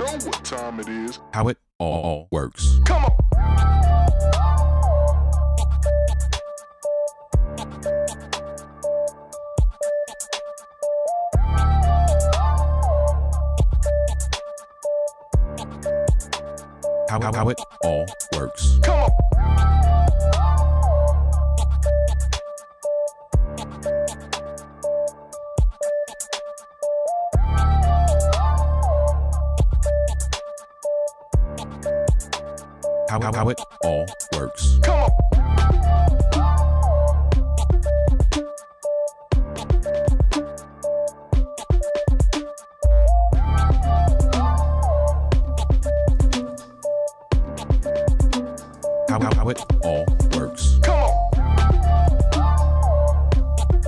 what time it is. How it all works. Come on. How it all works. Come on. How it all works. Come on. How it all works.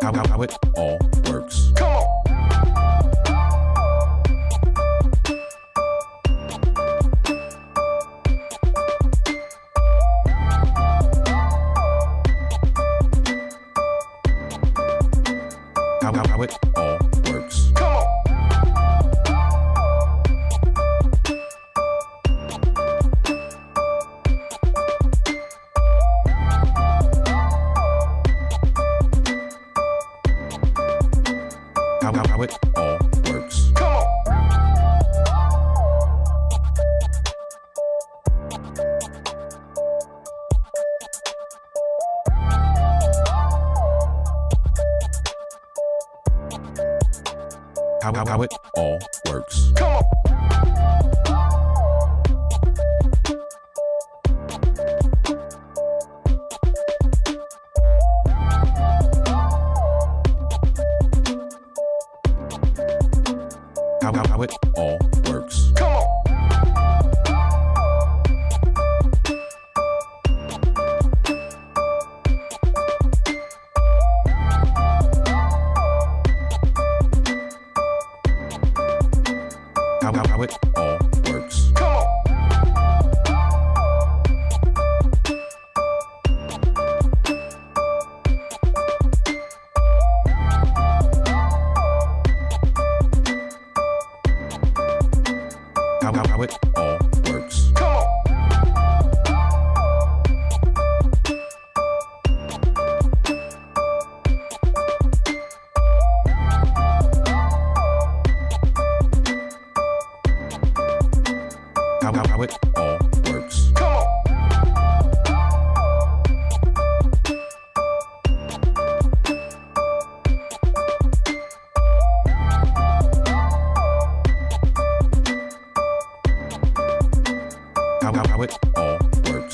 Come on. How it all works. Come on. How it all works. Come on. How it all works. Come on. How it all works. Come on. How it all works. Come on. How it all works. Come on. How it all works. Come on. How it all works. Come on. How it all works. Come on. How it all works. Come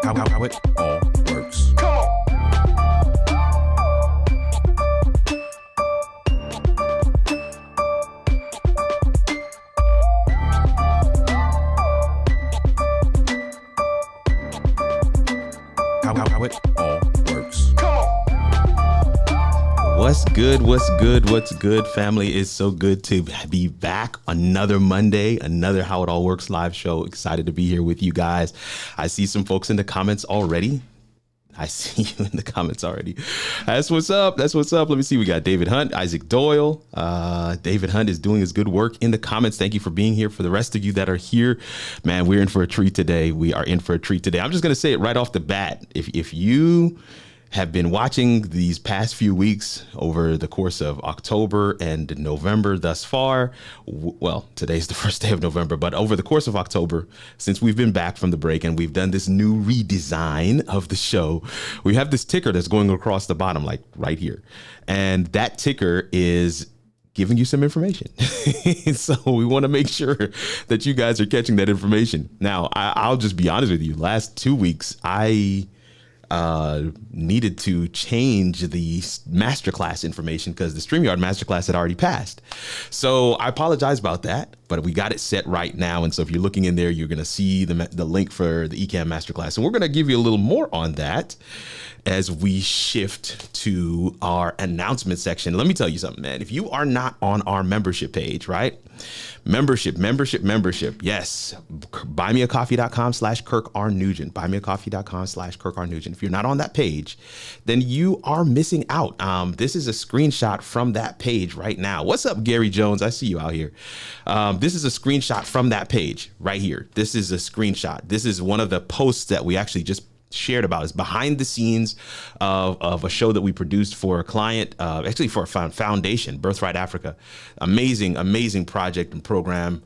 on. How it all works. Come on. How it all works. Come on. How it all works. Come on. What's good? What's good? What's good, family? It's so good to be back. Another Monday, another How It All Works live show. Excited to be here with you guys. I see some folks in the comments already. That's what's up. That's what's up. Let me see. We got David Hunt, Isaac Doyle. David Hunt is doing his good work in the comments. Thank you for being here. For the rest of you that are here, man, we're in for a treat today. We are in for a treat today. I'm just going to say it right off the bat. If you have been watching these past few weeks over the course of October and November thus far. Well, today's the first day of November, but over the course of October, since we've been back from the break and we've done this new redesign of the show, we have this ticker that's going across the bottom, like right here. And that ticker is giving you some information. So we want to make sure that you guys are catching that information. Now, I'll just be honest with you. Last 2 weeks, I needed to change the masterclass information because the StreamYard masterclass had already passed. So I apologize about that, but we got it set right now. And so if you're looking in there, you're going to see the link for the eCam masterclass. And we're going to give you a little more on that as we shift to our announcement section. Let me tell you something, man. If you are not on our membership page, right? Membership. Yes. Buymeacoffee.com/Kirk R. Nugent. Buymeacoffee.com/Kirk R. Nugent. If you're not on that page, then you are missing out. This is a screenshot from that page right now. What's up, Gary Jones? I see you out here. This is a screenshot from that page right here. This is a screenshot. This is one of the posts that we actually just shared about. Is behind the scenes of a show that we produced for a client, actually for a foundation, Birthright Africa. Amazing project and program,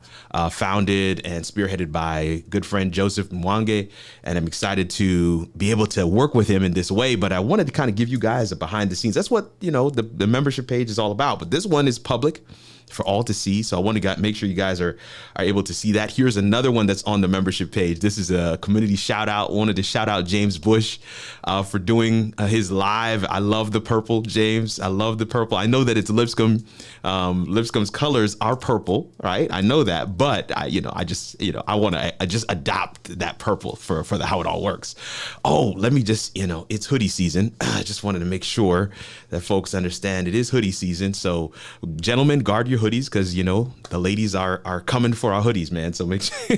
founded and spearheaded by good friend Joseph Mwange. And I'm excited to be able to work with him in this way. But I wanted to kind of give you guys a behind the scenes. That's what, the membership page is all about. But this one is public for all to see. So I want to make sure you guys are able to see that. Here's another one that's on the membership page. This is a community shout out. Wanted to shout out James Bush for doing his live. I love the purple, James. I love the purple. I know that it's Lipscomb. Lipscomb's colors are purple, right? I know that, but I want to just adopt that purple for the How It All Works. Oh, let me just, it's hoodie season. I just wanted to make sure that folks understand it is hoodie season. So gentlemen, guard your hoodies because the ladies are coming for our hoodies, man. So make sure.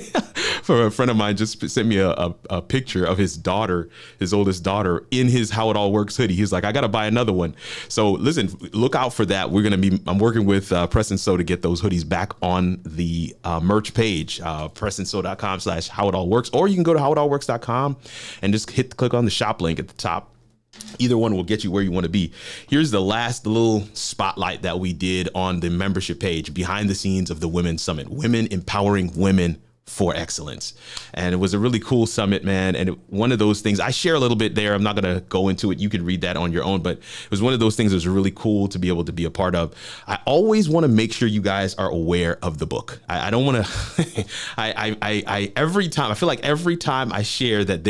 For a friend of mine just sent me a picture of his daughter, his oldest daughter, in his How It All Works hoodie. He's like, I gotta buy another one. So listen, look out for that. I'm working with Press and Sew to get those hoodies back on the merch page, pressandsew.com/How It All Works, or you can go to howitallworks.com and just click on the shop link at the top. Either one will get you where you want to be. Here's the little spotlight that we did on the membership page, behind the scenes of the Women's Summit, Women Empowering Women for Excellence. And it was a really cool summit, man. And one of those things, I share a little bit there. I'm not going to go into it. You can read that on your own, but it was one of those things that was really cool to be able to be a part of. I always want to make sure you guys are aware of the book. I don't want to, every time, I feel like every time I share that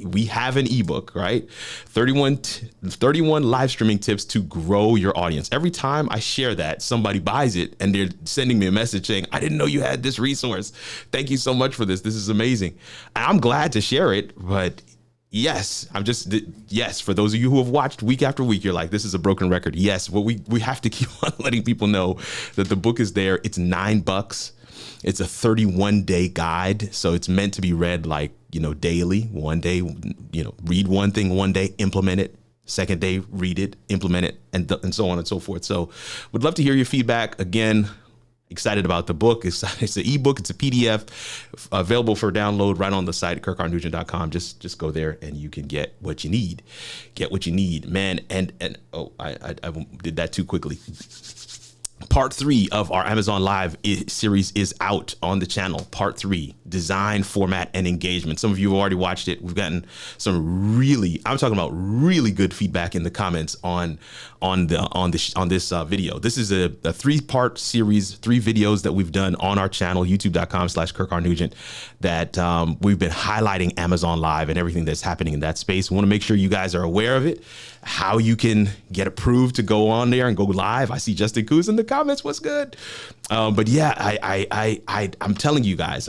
we have an ebook, right? 31 live streaming tips to grow your audience. Every time I share that, somebody buys it and they're sending me a message saying, I didn't know you had this resource. Thank you so much for this. This is amazing. I'm glad to share it, but yes, for those of you who have watched week after week, you're like, this is a broken record. Yes, well, we have to keep on letting people know that the book is there. It's $9. It's a 31-day guide. So it's meant to be read daily, one day, read one thing one day, implement it. Second day, read it, implement it, and so on and so forth. So would love to hear your feedback. Again, excited about the book. It's an ebook. It's a PDF available for download right on the site at kirkrnugent.com. Just go there and you can get what you need. Man. And I did that too quickly. Part 3 of our Amazon Live series is out on the channel. Part 3, design, format, and engagement. Some of you have already watched it. We've gotten some I'm talking about really good feedback in the comments on this video. This is a 3-part series, 3 videos that we've done on our channel, youtube.com/KirkRNugent, that we've been highlighting Amazon Live and everything that's happening in that space. We want to make sure you guys are aware of it, how you can get approved to go on there and go live. I see Justin Khoe in the comments. What's good? But yeah, I'm telling you guys,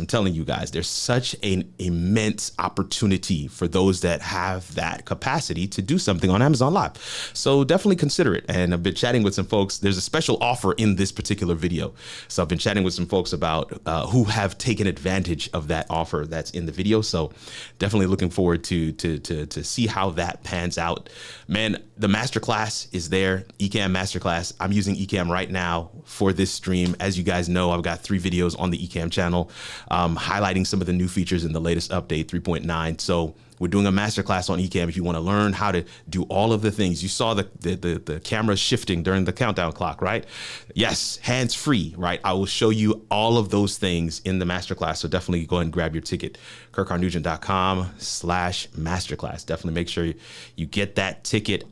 there's such an immense opportunity for those that have that capacity to do something on Amazon Live. So definitely consider it. And I've been chatting with some folks. There's a special offer in this particular video. So I've been chatting with some folks about who have taken advantage of that offer that's in the video. So definitely looking forward to see how that pans out. Man, the masterclass is there. eCam masterclass. I'm using eCam right now for this stream. As as you guys know, I've got 3 videos on the Ecamm channel highlighting some of the new features in the latest update 3.9. So we're doing a masterclass on Ecamm if you want to learn how to do all of the things. You saw the camera shifting during the countdown clock, right? Yes, hands-free, right? I will show you all of those things in the masterclass. So definitely go ahead and grab your ticket, kirkharnugent.com/masterclass. Definitely make sure you get that ticket.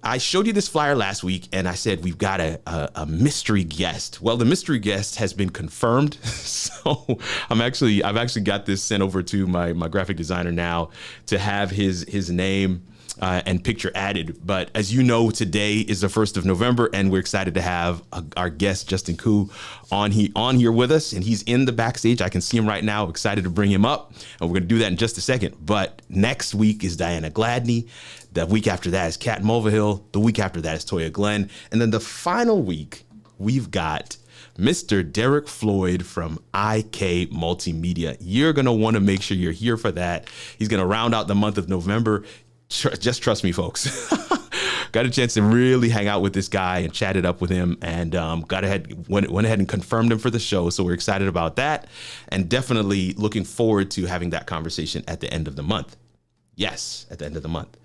I showed you this flyer last week and I said, we've got a mystery guest. Well, the mystery guest has been confirmed. So I've actually got this sent over to my graphic designer now to have his name and picture added. But as you know, today is the 1st of November and we're excited to have our guest, Justin Khoe, on here with us. And he's in the backstage. I can see him right now. Excited to bring him up. And we're going to do that in just a second. But next week is Diana Gladney. The week after that is Kat Mulvihill. The week after that is Toya Glenn. And then the final week, we've got Mr. Derek Floyd from IK Multimedia. You're going to want to make sure you're here for that. He's going to round out the month of November. Just trust me, folks. Got a chance to really hang out with this guy and chat it up with him, and went ahead and confirmed him for the show. So we're excited about that and definitely looking forward to having that conversation at the end of the month. Yes, at the end of the month.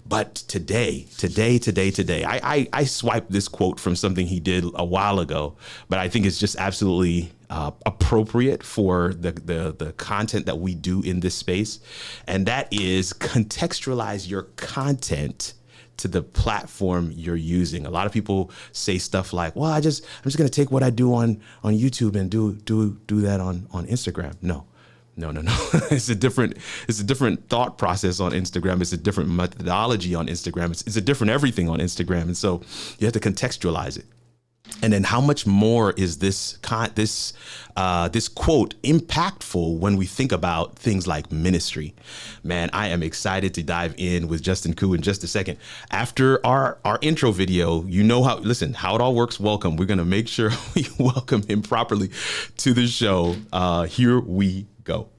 But today, I swiped this quote from something he did a while ago, but I think it's just absolutely appropriate for the content that we do in this space. And that is contextualize your content to the platform you're using. A lot of people say stuff like, well, I'm just going to take what I do on YouTube and do that on Instagram. No. It's a different thought process on Instagram. It's a different methodology on Instagram. It's a different everything on Instagram. And so you have to contextualize it. And then how much more is this quote impactful when we think about things like ministry? Man, I am excited to dive in with Justin Khoe in just a second. After our intro video, you know how it all works. Welcome. We're going to make sure we welcome him properly to the show. Here we go.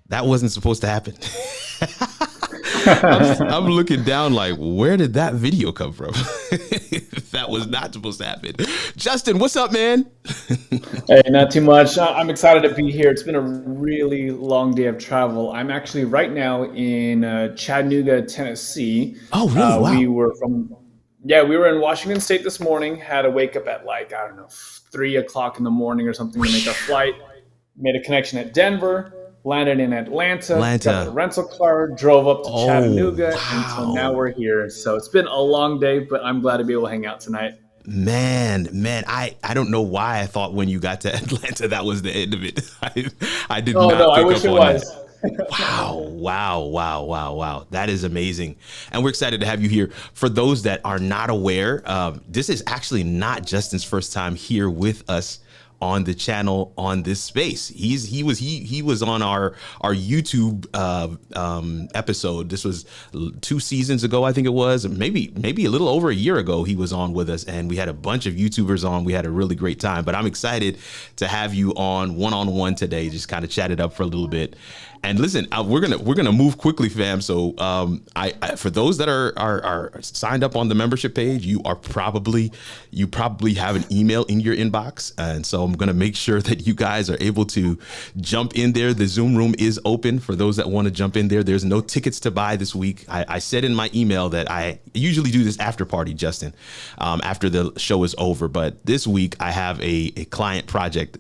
That wasn't supposed to happen. I'm looking down like, where did that video come from? That was not supposed to happen. Justin, what's up, man? Hey, not too much. I'm excited to be here. It's been a really long day of travel. I'm actually right now in Chattanooga, Tennessee. Oh, really? Wow. We were in Washington State this morning. Had to wake up at 3 o'clock in the morning or something to make our flight. Made a connection at Denver. Landed in Atlanta, got a rental car, drove up to Chattanooga, and so now we're here. So it's been a long day, but I'm glad to be able to hang out tonight. Man, I don't know why I thought when you got to Atlanta that was the end of it. I did not. No, I wish it was. Wow. That is amazing. And we're excited to have you here. For those that are not aware, this is actually not Justin's first time here with us on the channel on this space. He was on our YouTube episode. This was 2 seasons ago, I think it was, maybe a little over a year ago. He was on with us, and we had a bunch of YouTubers on. We had a really great time. But I'm excited to have you on one-on-one today. Just kind of chat it up for a little bit. And listen, we're gonna move quickly, fam. So I for those that are signed up on the membership page, you probably have an email in your inbox, and so I'm gonna make sure that you guys are able to jump in there. The Zoom room is open for those that want to jump in there. There's no tickets to buy this week. I said in my email that I usually do this after party, Justin, after the show is over. But this week I have a client project.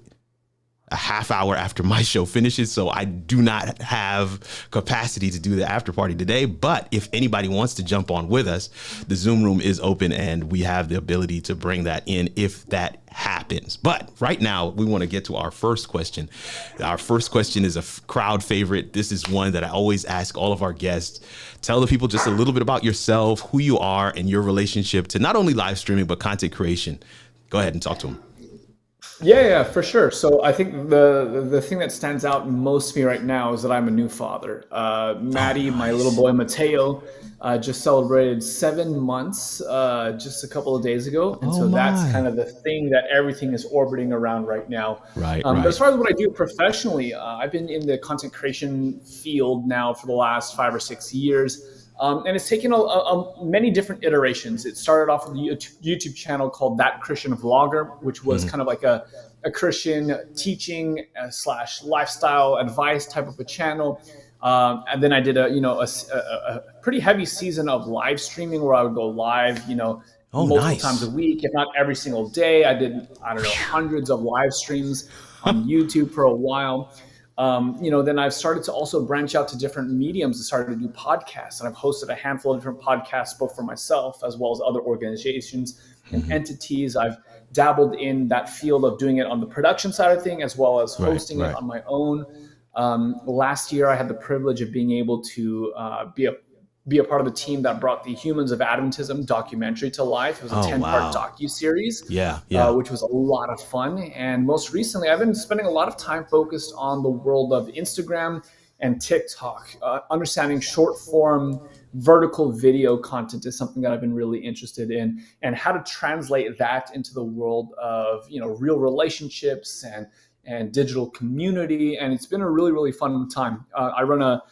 a half hour after my show finishes. So I do not have capacity to do the after party today. But if anybody wants to jump on with us, the Zoom room is open and we have the ability to bring that in if that happens. But right now we want to get to our first question. Our first question is a crowd favorite. This is one that I always ask all of our guests. Tell the people just a little bit about yourself, who you are, and your relationship to not only live streaming, but content creation. Go ahead and talk to them. Yeah, for sure. So I think the thing that stands out most to me right now is that I'm a new father. Maddie, my little boy Mateo, just celebrated 7 months just a couple of days ago. And so that's kind of the thing that everything is orbiting around right now. Right. But as far as what I do professionally, I've been in the content creation field now for the last 5 or 6 years. And it's taken many different iterations. It started off with a YouTube channel called That Christian Vlogger, which was kind of like a Christian teaching / lifestyle advice type of a channel. And then I did a pretty heavy season of live streaming where I would go live, multiple times a week, if not every single day. I did, hundreds of live streams on YouTube for a while. Then I've started to also branch out to different mediums and started to do podcasts. And I've hosted a handful of different podcasts, both for myself as well as other organizations and entities. I've dabbled in that field of doing it on the production side of things, as well as hosting it on my own. Last year, I had the privilege of being able to be a part of the team that brought the Humans of Adventism documentary to life. It was a 10-part docuseries, which was a lot of fun. And most recently, I've been spending a lot of time focused on the world of Instagram and TikTok. Understanding short form vertical video content is something that I've been really interested in, and how to translate that into the world of real relationships and digital community. And it's been a really, really fun time. I run a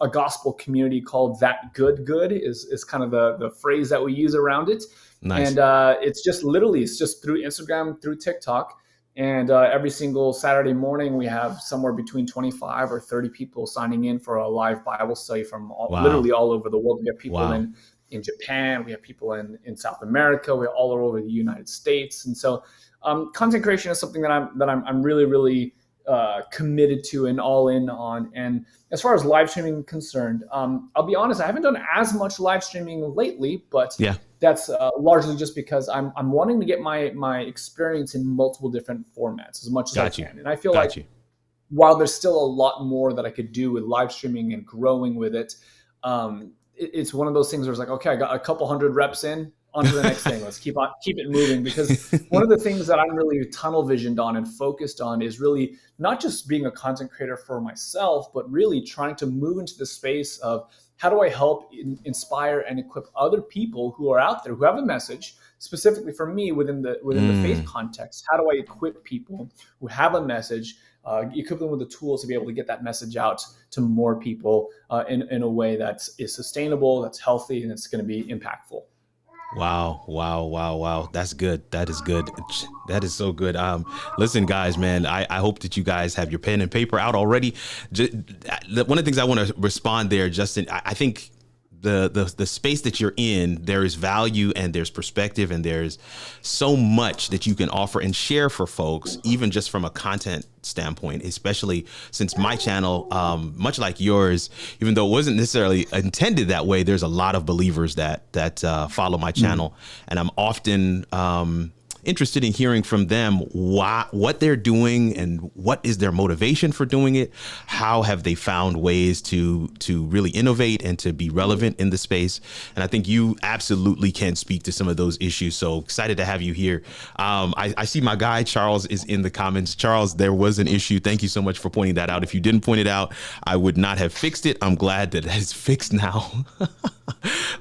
gospel community called That Good is kind of the phrase that we use around it. Nice. And it's just through Instagram, through TikTok. And every single Saturday morning, we have somewhere between 25 or 30 people signing in for a live Bible study from literally all over the world. We have people in Japan. We have people in South America. We're all over the United States. And so content creation is something that I'm really, really committed to and all in on. And as far as live streaming concerned, I'll be honest, I haven't done as much live streaming lately, but that's largely just because I'm wanting to get my experience in multiple different formats as much as I can. And I feel like while there's still a lot more that I could do with live streaming and growing with it, it's one of those things where it's like, okay, I got a couple hundred reps in, on to the next thing. Let's keep it moving, because one of the things that I'm really tunnel visioned on and focused on is really not just being a content creator for myself, but really trying to move into the space of how do I help inspire and equip other people who are out there who have a message, specifically for me within the faith context. How do I equip people who have a message, equip them with the tools to be able to get that message out to more people in a way that is sustainable, that's healthy, and it's going to be impactful. Wow. That's good. That is good. That is so good. Listen, guys, man, I hope that you guys have your pen and paper out already. One of the things I want to respond there, Justin, I think the space that you're in, there is value and there's perspective and there's so much that you can offer and share for folks, even just from a content standpoint, especially since my channel, much like yours, even though it wasn't necessarily intended that way, there's a lot of believers that follow my channel. And I'm often interested in hearing from them what they're doing and what is their motivation for doing it. How have they found ways to really innovate and to be relevant in the space? And I think you absolutely can speak to some of those issues. So excited to have you here. I see my guy Charles is in the comments. Charles, there was an issue. Thank you so much for pointing that out. If you didn't point it out, I would not have fixed it. I'm glad that it's fixed now.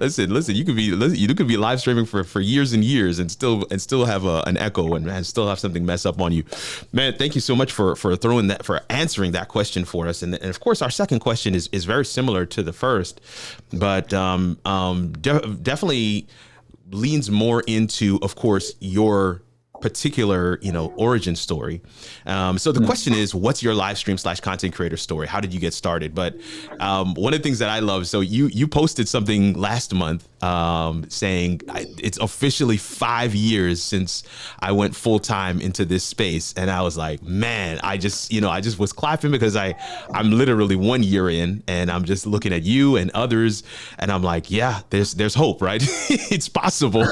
Listen, you could be live streaming for years and years and still have an echo and still have something mess up on you. Man, thank you so much for answering that question for us. And of course, our second question is very similar to the first, but definitely leans more into, of course, your particular, origin story. So the question is, what's your live stream / content creator story? How did you get started? But one of the things that I love, so you posted something last month saying it's officially 5 years since I went full time into this space. And I was like, man, I just was clapping because I'm literally 1 year in, and I'm just looking at you and others, and I'm like, yeah, there's hope, right? It's possible.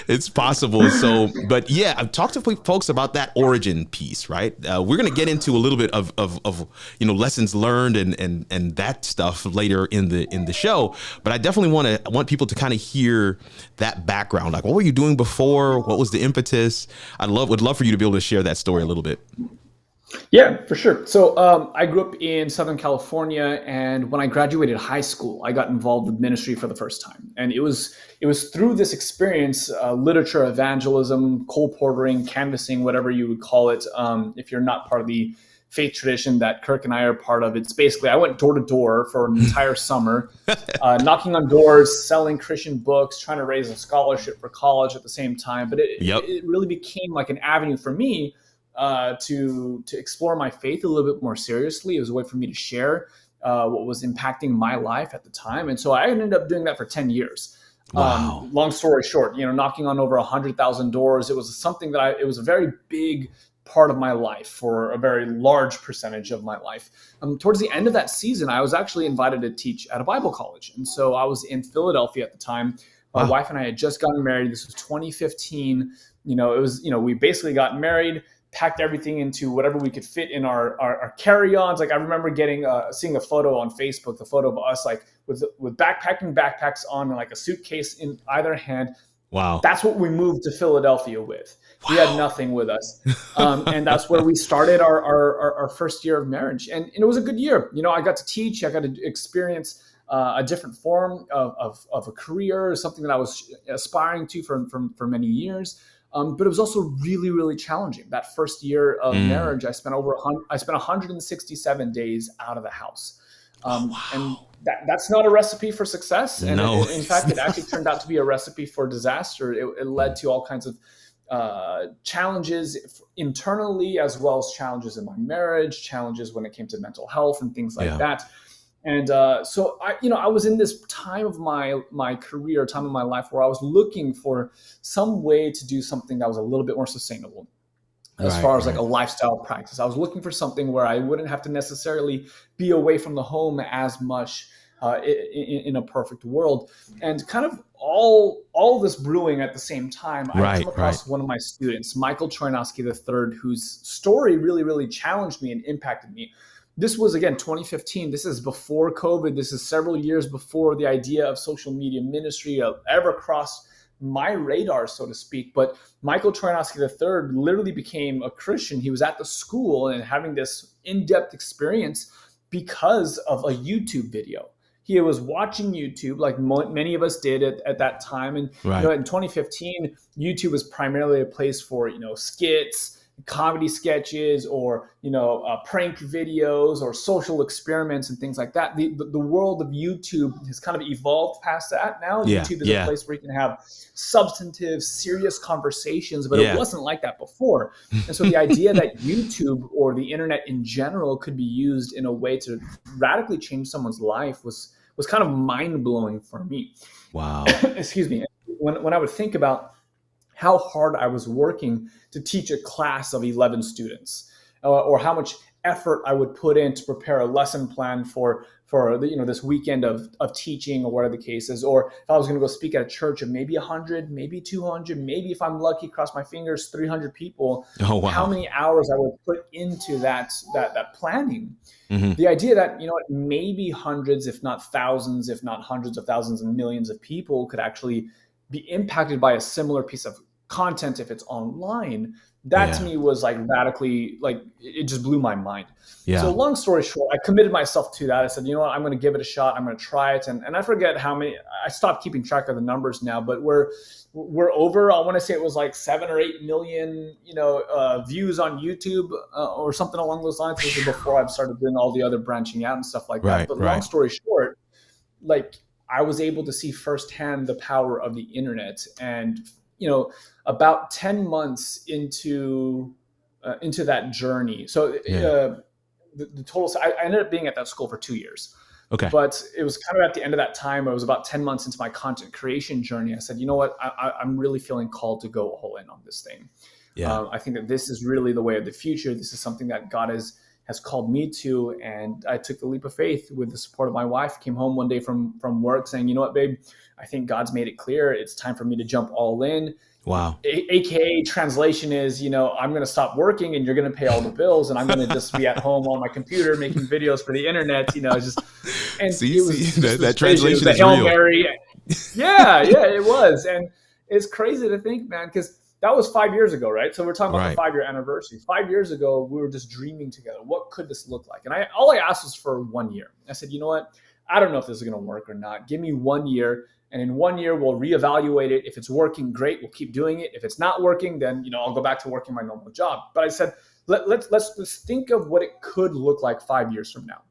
It's possible. So, but yeah, I've talked to folks about that origin piece, right? We're going to get into a little bit of lessons learned and that stuff later in the show. But I definitely want people to kind of hear that background. Like, what were you doing before? What was the impetus? Would love for you to be able to share that story a little bit. Yeah, for sure. So I grew up in Southern California, and when I graduated high school, I got involved with ministry for the first time. And it was through this experience, literature evangelism, colporteuring, canvassing, whatever you would call it, if you're not part of the faith tradition that Kirk and I are part of. It's basically, I went door to door for an entire summer, knocking on doors, selling Christian books, trying to raise a scholarship for college at the same time. But it really became like an avenue for me to explore my faith a little bit more seriously. It was a way for me to share what was impacting my life at the time. And so I ended up doing that for 10 years. Wow. Long story short, knocking on over 100,000 doors. It was something that it was a very big part of my life for a very large percentage of my life. Towards the end of that season, I was actually invited to teach at a Bible college. And so I was in Philadelphia at the time. My wife and I had just gotten married. This was 2015. We basically got married, packed everything into whatever we could fit in our carry-ons. Like, I remember seeing a photo on Facebook, the photo of us like with backpacks on, and like a suitcase in either hand. Wow. That's what we moved to Philadelphia with. Wow. We had nothing with us. And that's where we started our first year of marriage. And it was a good year. I got to teach, I got to experience a different form of a career, something that I was aspiring to for many years. But it was also really, really challenging. That first year of marriage, I spent 167 days out of the house. And that's not a recipe for success. And no, in fact, it actually turned out to be a recipe for disaster. It led to all kinds of challenges internally, as well as challenges in my marriage, challenges when it came to mental health and things like that. And so I was in this time of my career, time of my life, where I was looking for some way to do something that was a little bit more sustainable as far as like a lifestyle practice. I was looking for something where I wouldn't have to necessarily be away from the home as much in a perfect world. And kind of all this brewing at the same time, I come across one of my students, Michael Trojanowski III, whose story really, really challenged me and impacted me. This was, again, 2015. This is before COVID. This is several years before the idea of social media ministry ever crossed my radar, so to speak. But Michael Trojanowski III literally became a Christian. He was at the school and having this in-depth experience because of a YouTube video. He was watching YouTube like many of us did at that time. And in 2015, YouTube was primarily a place for, skits, comedy sketches, or prank videos or social experiments and things like that. The world of YouTube has kind of evolved past that. Now YouTube is a place where you can have substantive, serious conversations, but it wasn't like that before. And so the idea that YouTube or the internet in general could be used in a way to radically change someone's life was kind of mind-blowing for me. Wow. Excuse me. When I would think about how hard I was working to teach a class of 11 students, or how much effort I would put in to prepare a lesson plan for this weekend of teaching, or whatever the case is, or if I was going to go speak at a church of maybe 100, maybe 200, maybe if I'm lucky, cross my fingers, 300 people. Oh, wow. How many hours I would put into that planning. Mm-hmm. The idea that, maybe hundreds, if not thousands, if not hundreds of thousands and millions of people could actually be impacted by a similar piece of content if it's online, that to me was like radically, like, it just blew my mind. So long story short, I committed myself to that. I said, I'm going to give it a shot. I'm going to try it. And I forget how many, I stopped keeping track of the numbers now, but we're over, I want to say it was like 7 or 8 million, views on YouTube or something along those lines. This was before I started doing all the other branching out and stuff like that. But long story short, like, I was able to see firsthand the power of the internet. And about 10 months into that journey. So the total, I ended up being at that school for 2 years. Okay. But it was kind of at the end of that time. I was about 10 months into my content creation journey. I said, you know what? I'm really feeling called to go all in on this thing. Yeah. I think that this is really the way of the future. This is something that God has called me to. And I took the leap of faith with the support of my wife. Came home one day from work saying, you know what, babe, I think God's made it clear. It's time for me to jump all in. Wow. AKA translation is, I'm going to stop working and you're going to pay all the bills and I'm going to just be at home on my computer making videos for the internet, just, and that translation is Hail real. Mary. Yeah, it was. And it's crazy to think, man, because that was 5 years ago, right? So we're talking about the 5-year anniversary. 5 years ago, we were just dreaming together. What could this look like? And all I asked was for 1 year. I said, you know what? I don't know if this is going to work or not. Give me 1 year. And in 1 year, we'll reevaluate it. If it's working, great. We'll keep doing it. If it's not working, then I'll go back to working my normal job. But I said, let's think of what it could look like 5 years from now.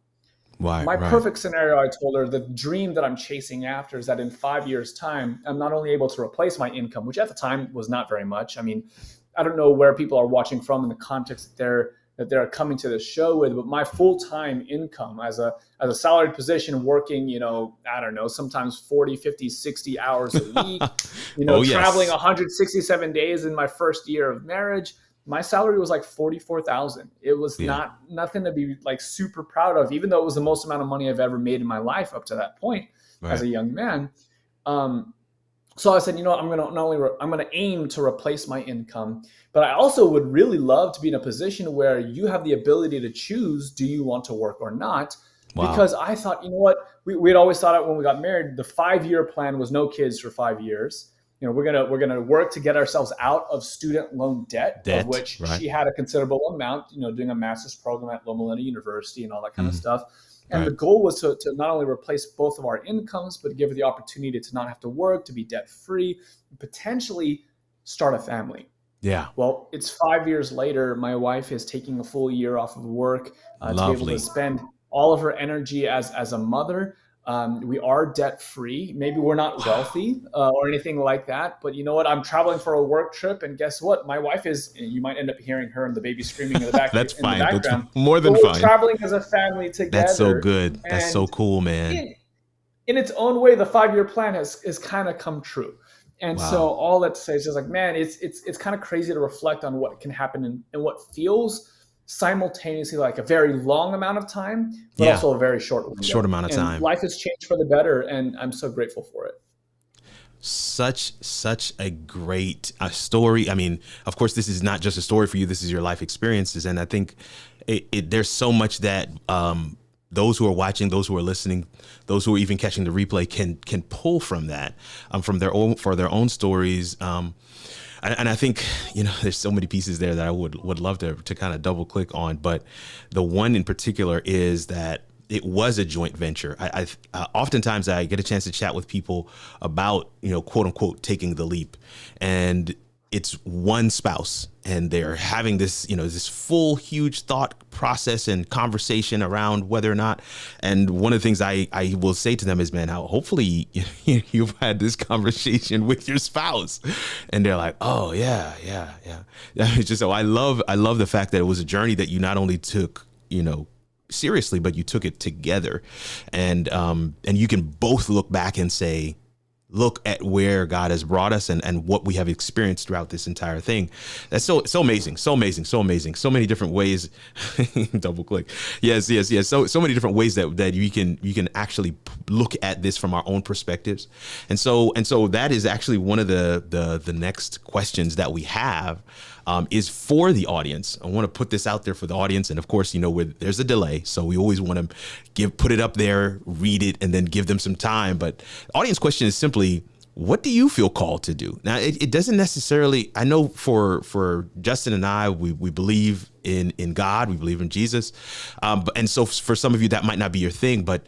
My perfect scenario, I told her, the dream that I'm chasing after is that in 5 years' time, I'm not only able to replace my income, which at the time was not very much. I mean, I don't know where people are watching from in the context that they're coming to the show with, but my full-time income as a salaried position working, I don't know, sometimes 40, 50, 60 hours a week, traveling 167 days in my first year of marriage, my salary was like $44,000. It was nothing to be like super proud of, even though it was the most amount of money I've ever made in my life up to that point as a young man. So I said, I'm going to aim to replace my income, but I also would really love to be in a position where you have the ability to choose, do you want to work or not? Wow. Because I thought, we'd always thought when we got married, the 5-year plan was no kids for 5 years. We're gonna work to get ourselves out of student loan debt, of which she had a considerable amount, doing a master's program at Loma Linda University and all that kind of stuff. And the goal was to not only replace both of our incomes, but give her the opportunity to not have to work, to be debt-free, potentially start a family. Yeah. Well, it's 5 years later. My wife is taking a full year off of work to be able to spend all of her energy as a mother. We are debt-free. Maybe we're not wealthy or anything like that. But you know what? I'm traveling for a work trip. And guess what? My wife is, you might end up hearing her and the baby screaming in the back. That's fine. The background. That's more than we're fine. Traveling as a family together. That's so good. That's so cool, man. In its own way, the 5-year plan has kind of come true. And so all that to say is just like, man, it's kind of crazy to reflect on what can happen in what feels simultaneously like a very long amount of time, but also a very short amount of time. Life has changed for the better, and I'm so grateful for it. Such a great story. I mean, of course, this is not just a story for you. This is your life experiences, and I think there's so much that those who are watching, those who are listening, those who are even catching the replay can pull from that, from their own stories. And I think, there's so many pieces there that I would love to kind of double click on. But the one in particular is that it was a joint venture. I oftentimes I get a chance to chat with people about, quote unquote, taking the leap. And it's one spouse and they're having this, this full, huge thought process and conversation around whether or not. And one of the things I will say to them is, man, hopefully you've had this conversation with your spouse. And they're like, oh, yeah. It's just, I love the fact that it was a journey that you not only took, seriously, but you took it together. And you can both look back and say, look at where God has brought us and what we have experienced throughout this entire thing. That's so amazing, so amazing, so amazing. So many different ways. Double click. Yes. So many different ways that you can actually look at this from our own perspectives. And so that is actually one of the next questions that we have. Is for the audience. I want to put this out there for the audience. And of course, there's a delay. So we always want to put it up there, read it, and then give them some time. But the audience question is simply, what do you feel called to do? Now, it doesn't necessarily, I know for Justin and I, we believe in God, we believe in Jesus. And so for some of you, that might not be your thing, but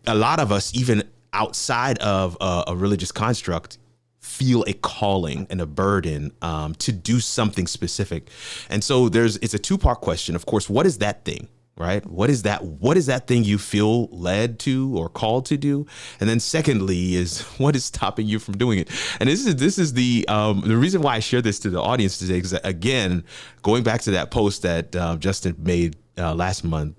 a lot of us, even outside of a religious construct, feel a calling and a burden to do something specific. And so it's a 2-part question. Of course, what is that thing, right? What is that thing you feel led to or called to do? And then secondly is, what is stopping you from doing it? And this is the reason why I share this to the audience today, because again, going back to that post that Justin made last month,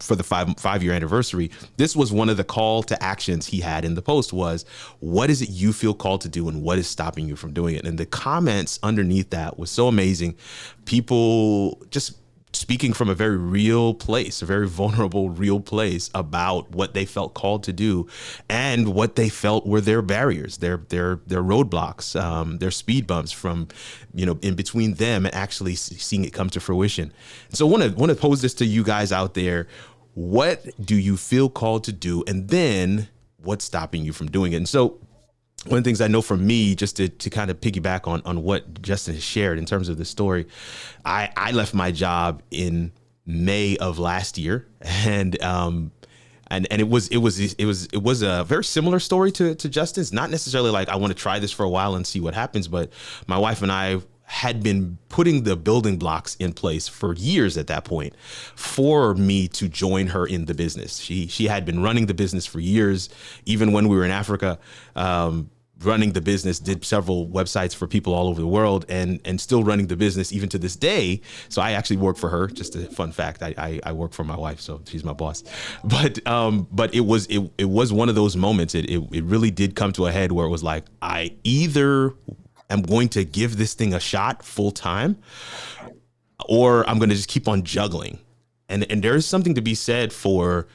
for the five-year anniversary, this was one of the call to actions he had in the post was, what is it you feel called to do and what is stopping you from doing it? And the comments underneath that was so amazing. People just speaking from a very real place, a very vulnerable, real place about what they felt called to do and what they felt were their barriers, their roadblocks, their speed bumps from, in between them and actually seeing it come to fruition. So I want to pose this to you guys out there. What do you feel called to do? And then what's stopping you from doing it? And so one of the things I know from me, just to kind of piggyback on what Justin has shared in terms of the story, I left my job in May of last year, and it was a very similar story to Justin's. Not necessarily like I want to try this for a while and see what happens, but my wife and I had been putting the building blocks in place for years at that point for me to join her in the business. She had been running the business for years, even when we were in Africa, running the business, did several websites for people all over the world and still running the business even to this day. So I actually work for her. Just a fun fact. I work for my wife, so she's my boss. But it was one of those moments. It really did come to a head where it was like, I either am going to give this thing a shot full time, or I'm going to just keep on juggling. And there's something to be said for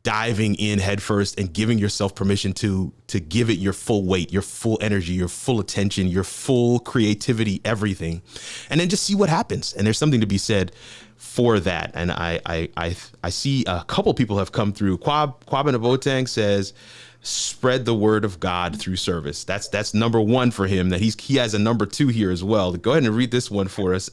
diving in headfirst and giving yourself permission to give it your full weight, your full energy, your full attention, your full creativity, everything, and then just see what happens. And there's something to be said for that. And I see a couple people have come through. Kwab Abotang says, spread the word of God through service. That's number one for him. That he has a number two here as well. Go ahead and read this one for us.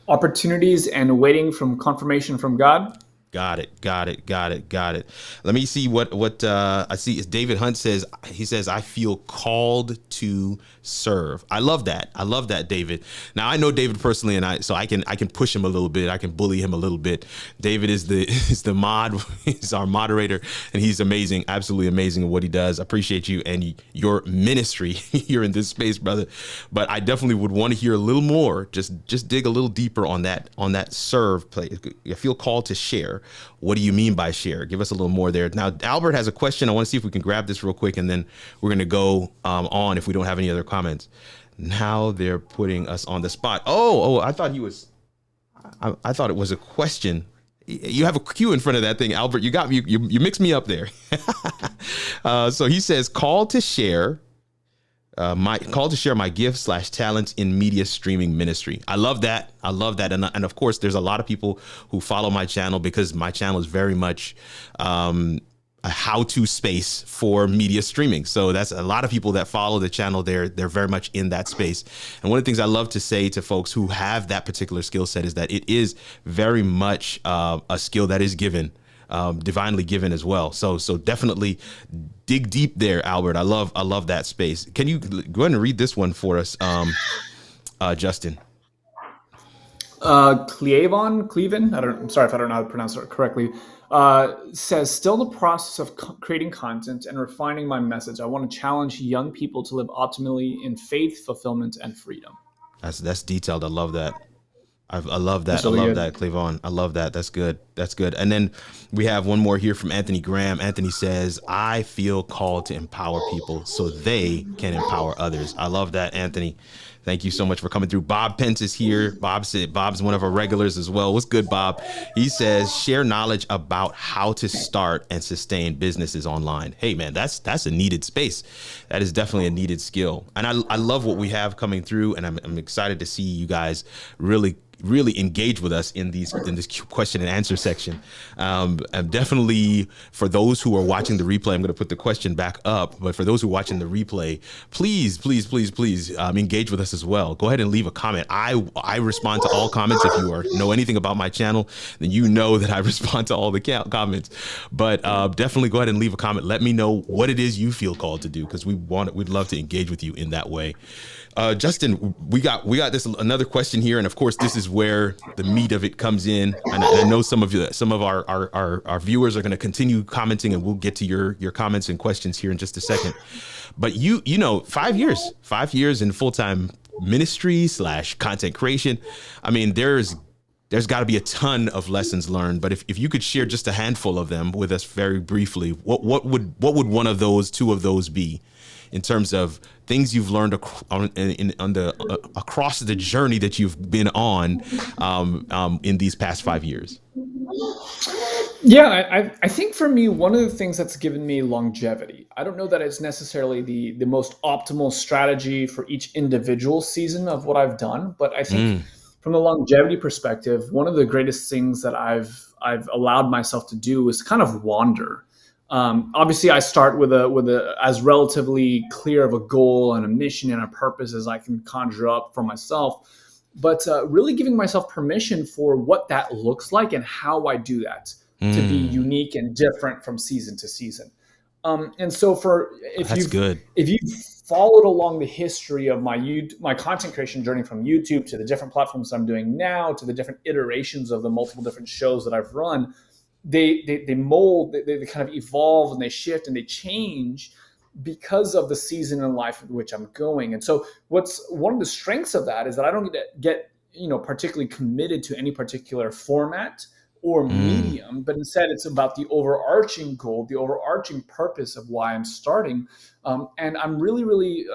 Opportunities and waiting from confirmation from God. Got it. Let me see what I see is David Hunt says. He says, I feel called to serve. I love that, David. Now I know David personally, and I can push him a little bit. I can bully him a little bit. David is the mod, he's our moderator, and he's amazing, absolutely amazing at what he does. I appreciate you and your ministry here in this space, brother. But I definitely would want to hear a little more. Just dig a little deeper on that serve play. I feel called to share. What do you mean by share? Give us a little more there. Now, Albert has a question. I want to see if we can grab this real quick, and then we're going to go on if we don't have any other comments. Now they're putting us on the spot. Oh, I thought I thought it was a question. You have a cue in front of that thing, Albert. You got me. You mixed me up there. So he says, call to share. My call to share my gifts / talents in media streaming ministry. I love that. And of course, there's a lot of people who follow my channel because my channel is very much a how-to space for media streaming. So that's a lot of people that follow the channel. They're very much in that space. And one of the things I love to say to folks who have that particular skill set is that it is very much a skill that is given. Divinely given as well. So definitely dig deep there, Albert. I love that space. Can you go ahead and read this one for us, Justin? Cleven. I'm sorry if I don't know how to pronounce it correctly. Says, still in the process of creating content and refining my message. I want to challenge young people to live optimally in faith, fulfillment, and freedom. That's detailed. I love that. I love that. Really I love that, Cleavon. I love that. That's good. And then we have one more here from Anthony Graham. Anthony says, I feel called to empower people so they can empower others. I love that, Anthony. Thank you so much for coming through. Bob Pence is here. Bob's one of our regulars as well. What's good, Bob? He says, share knowledge about how to start and sustain businesses online. Hey, man, that's a needed space. That is definitely a needed skill. And I love what we have coming through, and I'm excited to see you guys really engage with us in this question and answer section. And definitely for those who are watching the replay, I'm going to put the question back up. But for those who are watching the replay, please engage with us as well. Go ahead and leave a comment. I respond to all comments. If you know anything about my channel, then you know that I respond to all the comments. But definitely go ahead and leave a comment. Let me know what it is you feel called to do, because we'd love to engage with you in that way. Justin, we got this another question here, and of course this is where the meat of it comes in. And I know some of our viewers are going to continue commenting, and we'll get to your comments and questions here in just a second. But you know, 5 years in full-time ministry / content creation. I mean, there's there's got to be a ton of lessons learned. But if you could share just a handful of them with us very briefly, what would one of those, two of those be, in terms of things you've learned across the journey that you've been on in these past 5 years? Yeah, I think for me, one of the things that's given me longevity, I don't know that it's necessarily the most optimal strategy for each individual season of what I've done, but I think from the longevity perspective, one of the greatest things that I've allowed myself to do is kind of wander. Obviously, I start with a as relatively clear of a goal and a mission and a purpose as I can conjure up for myself, but really giving myself permission for what that looks like and how I do that to be unique and different from season to season. And so if you've followed along the history of my content creation journey from YouTube to the different platforms I'm doing now to the different iterations of the multiple different shows that I've run, they mold, they kind of evolve and they shift and they change because of the season in life in which I'm going. And so what's one of the strengths of that is that I don't get particularly committed to any particular format or medium, but instead it's about the overarching goal, the overarching purpose of why I'm starting. And I'm really,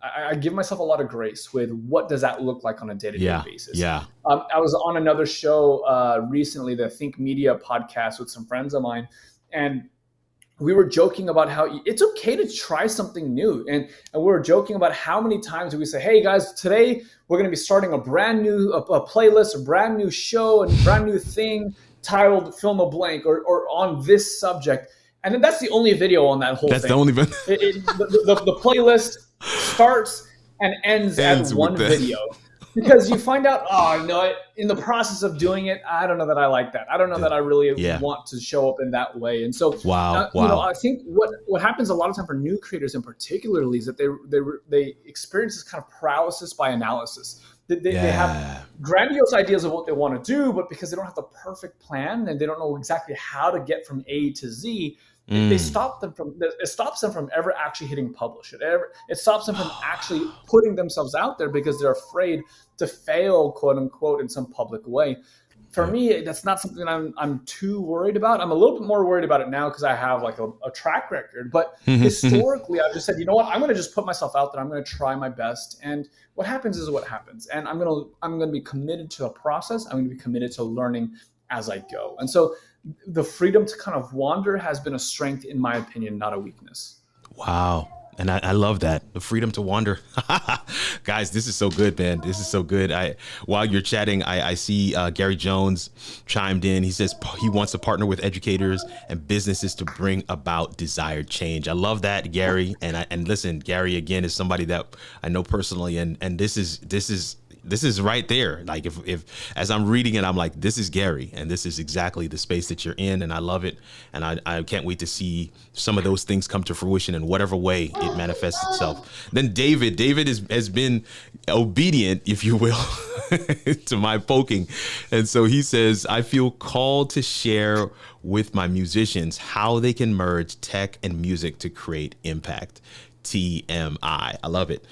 I give myself a lot of grace with what does that look like on a day-to-day basis. Yeah. I was on another show recently, the Think Media podcast with some friends of mine, and we were joking about how it's okay to try something new. And we were joking about how many times do we say, hey guys, today we're going to be starting a brand new a playlist, a brand new show, and brand new thing titled Fill in the Blank or on this subject. And then that's the only video on that whole thing. That's the only video. The playlist starts and ends at one video. Because you find out, in the process of doing it, I don't know that I like that. I don't know that I really want to show up in that way. And so, I think what happens a lot of time for new creators in particularly is that they experience this kind of paralysis by analysis. They have grandiose ideas of what they want to do, but because they don't have the perfect plan and they don't know exactly how to get from A to Z, it stops them from ever actually hitting publish. It stops them from actually putting themselves out there because they're afraid to fail, quote unquote, in some public way. For me, that's not something I'm too worried about. I'm a little bit more worried about it now because I have like a track record. But historically, I've just said, you know what? I'm going to just put myself out there. I'm going to try my best, and what happens is what happens. And I'm going to be committed to a process. I'm going to be committed to learning as I go. And so the freedom to kind of wander has been a strength, in my opinion, not a weakness. Wow. And I love that, the freedom to wander. Guys, this is so good, man. This is so good. While you're chatting, I see Gary Jones chimed in. He says he wants to partner with educators and businesses to bring about desired change. I love that, Gary. And listen, Gary, again, is somebody that I know personally. And this is right there. Like if as I'm reading it, I'm like, this is Gary, and this is exactly the space that you're in, and I love it. And I can't wait to see some of those things come to fruition in whatever way it manifests itself. Then David has been obedient, if you will, to my poking. And so he says, I feel called to share with my musicians how they can merge tech and music to create impact. TMI. I love it.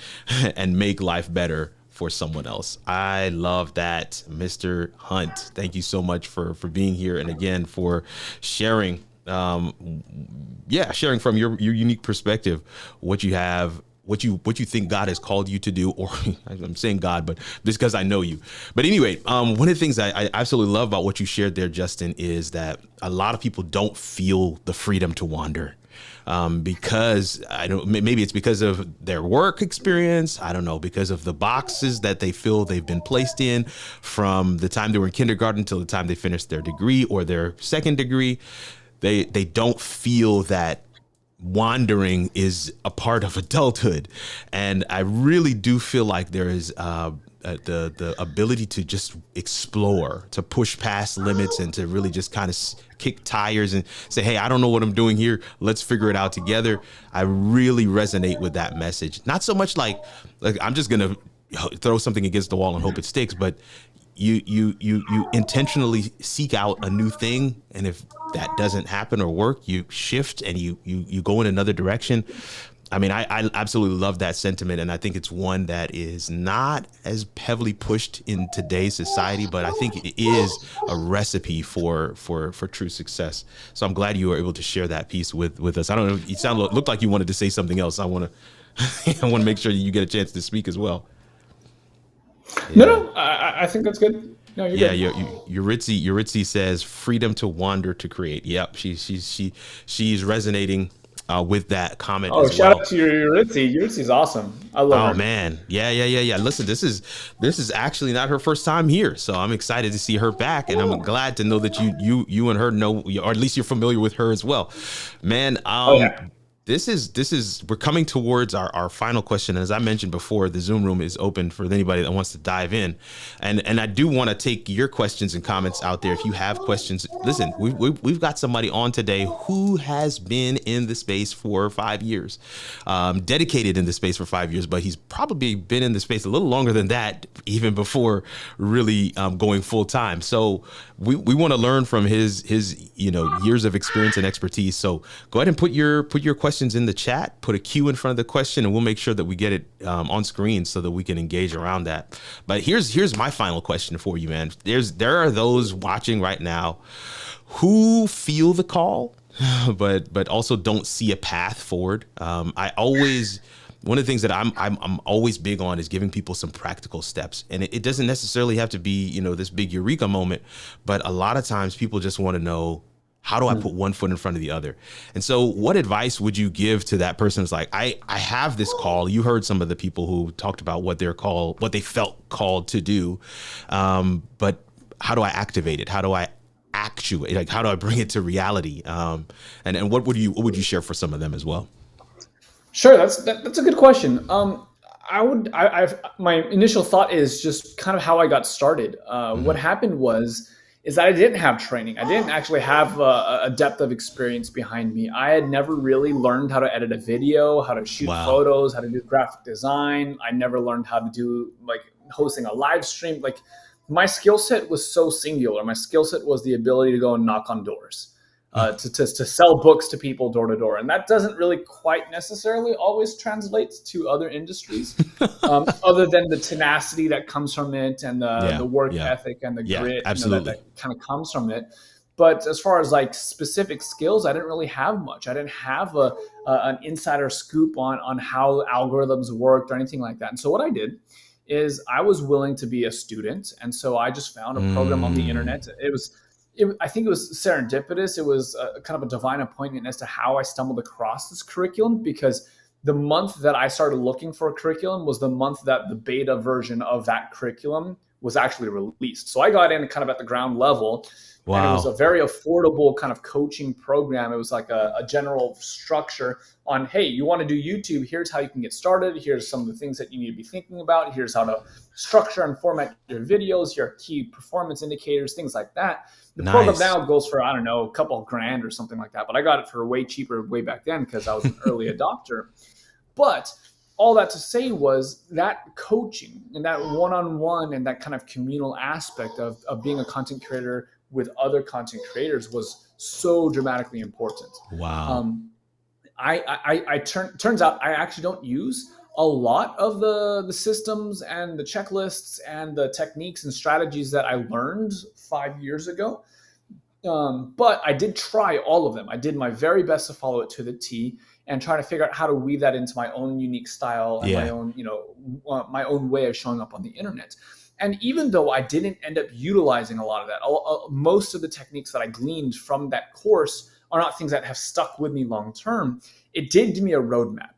And make life better for someone else. I love that, Mr. Hunt. Thank you so much for being here, and again for sharing sharing from your unique perspective what you have, what you think God has called you to do, or I'm saying God, but just because I know you. But anyway, one of the things I absolutely love about what you shared there, Justin, is that a lot of people don't feel the freedom to wander. Because maybe it's because of their work experience. I don't know, because of the boxes that they feel they've been placed in from the time they were in kindergarten until the time they finished their degree or their second degree. They don't feel that wandering is a part of adulthood. And I really do feel like there is the ability to just explore, to push past limits, and to really just kind of kick tires and say, hey, I don't know what I'm doing here. Let's figure it out together. I really resonate with that message. Not so much like I'm just going to throw something against the wall and hope it sticks, but you intentionally seek out a new thing. And if that doesn't happen or work, you shift and you go in another direction. I mean, I absolutely love that sentiment, and I think it's one that is not as heavily pushed in today's society, but I think it is a recipe for true success. So I'm glad you were able to share that piece with us. I don't know, you looked like you wanted to say something else. I want to I want to make sure you get a chance to speak as well. Yeah. No, I think that's good. No, you're good. Yuritsi says freedom to wander to create. Yep, she's resonating with that comment as Shout well. out to Yuritsi. Yuritsi's awesome. I love her. Oh man, yeah. Listen, this is actually not her first time here, so I'm excited to see her back, and I'm glad to know that you and her know, or at least you're familiar with her as well, man. This is we're coming towards our final question. And as I mentioned before, the Zoom room is open for anybody that wants to dive in. And I do want to take your questions and comments out there. If you have questions, listen, we've got somebody on today who has been in the space for 5 years, dedicated in the space for 5 years, but he's probably been in the space a little longer than that, even before really going full time. So we want to learn from his years of experience and expertise. So go ahead and put your questions in the chat, put a Q in front of the question, and we'll make sure that we get it on screen so that we can engage around that. But here's my final question for you, man. There are those watching right now who feel the call, but also don't see a path forward. One of the things that I'm always big on is giving people some practical steps, and it doesn't necessarily have to be this big eureka moment, but a lot of times people just want to know, how do I put one foot in front of the other? And so what advice would you give to that person who's like, I have this call? You heard some of the people who talked about what they felt called to do, but how do I activate it? How do I actuate? Like, how do I bring it to reality? And what would you share for some of them as well? Sure, that's a good question. My initial thought is just kind of how I got started. What happened is that I didn't have training. I didn't actually have a depth of experience behind me. I had never really learned how to edit a video, how to shoot photos, how to do graphic design. I never learned how to do hosting a live stream. Like, my skill set was so singular. My skill set was the ability to go and knock on doors. To sell books to people door to door. And that doesn't really quite necessarily always translate to other industries, other than the tenacity that comes from it and the work ethic and the grit that kind of comes from it. But as far as specific skills, I didn't really have much. I didn't have an insider scoop on how algorithms worked or anything like that. And so what I did is I was willing to be a student. And so I just found a program on the internet. I think it was serendipitous. It was kind of a divine appointment as to how I stumbled across this curriculum, because the month that I started looking for a curriculum was the month that the beta version of that curriculum was actually released. So I got in kind of at the ground level. Wow. And it was a very affordable kind of coaching program. It was like a general structure on, hey, you want to do YouTube? Here's how you can get started. Here's some of the things that you need to be thinking about. Here's how to structure and format your videos. Here are key performance indicators, things like that. The program now goes for, I don't know, a couple of grand or something like that. But I got it for way cheaper way back then because I was an early adopter. But all that to say was that coaching and that one-on-one and that kind of communal aspect of being a content creator with other content creators was so dramatically important. Wow. Turns out I actually don't use a lot of the systems and the checklists and the techniques and strategies that I learned 5 years ago. But I did try all of them. I did my very best to follow it to the T and try to figure out how to weave that into my own unique style and my own way of showing up on the internet. And even though I didn't end up utilizing a lot of that, most of the techniques that I gleaned from that course are not things that have stuck with me long term. It did give me a roadmap.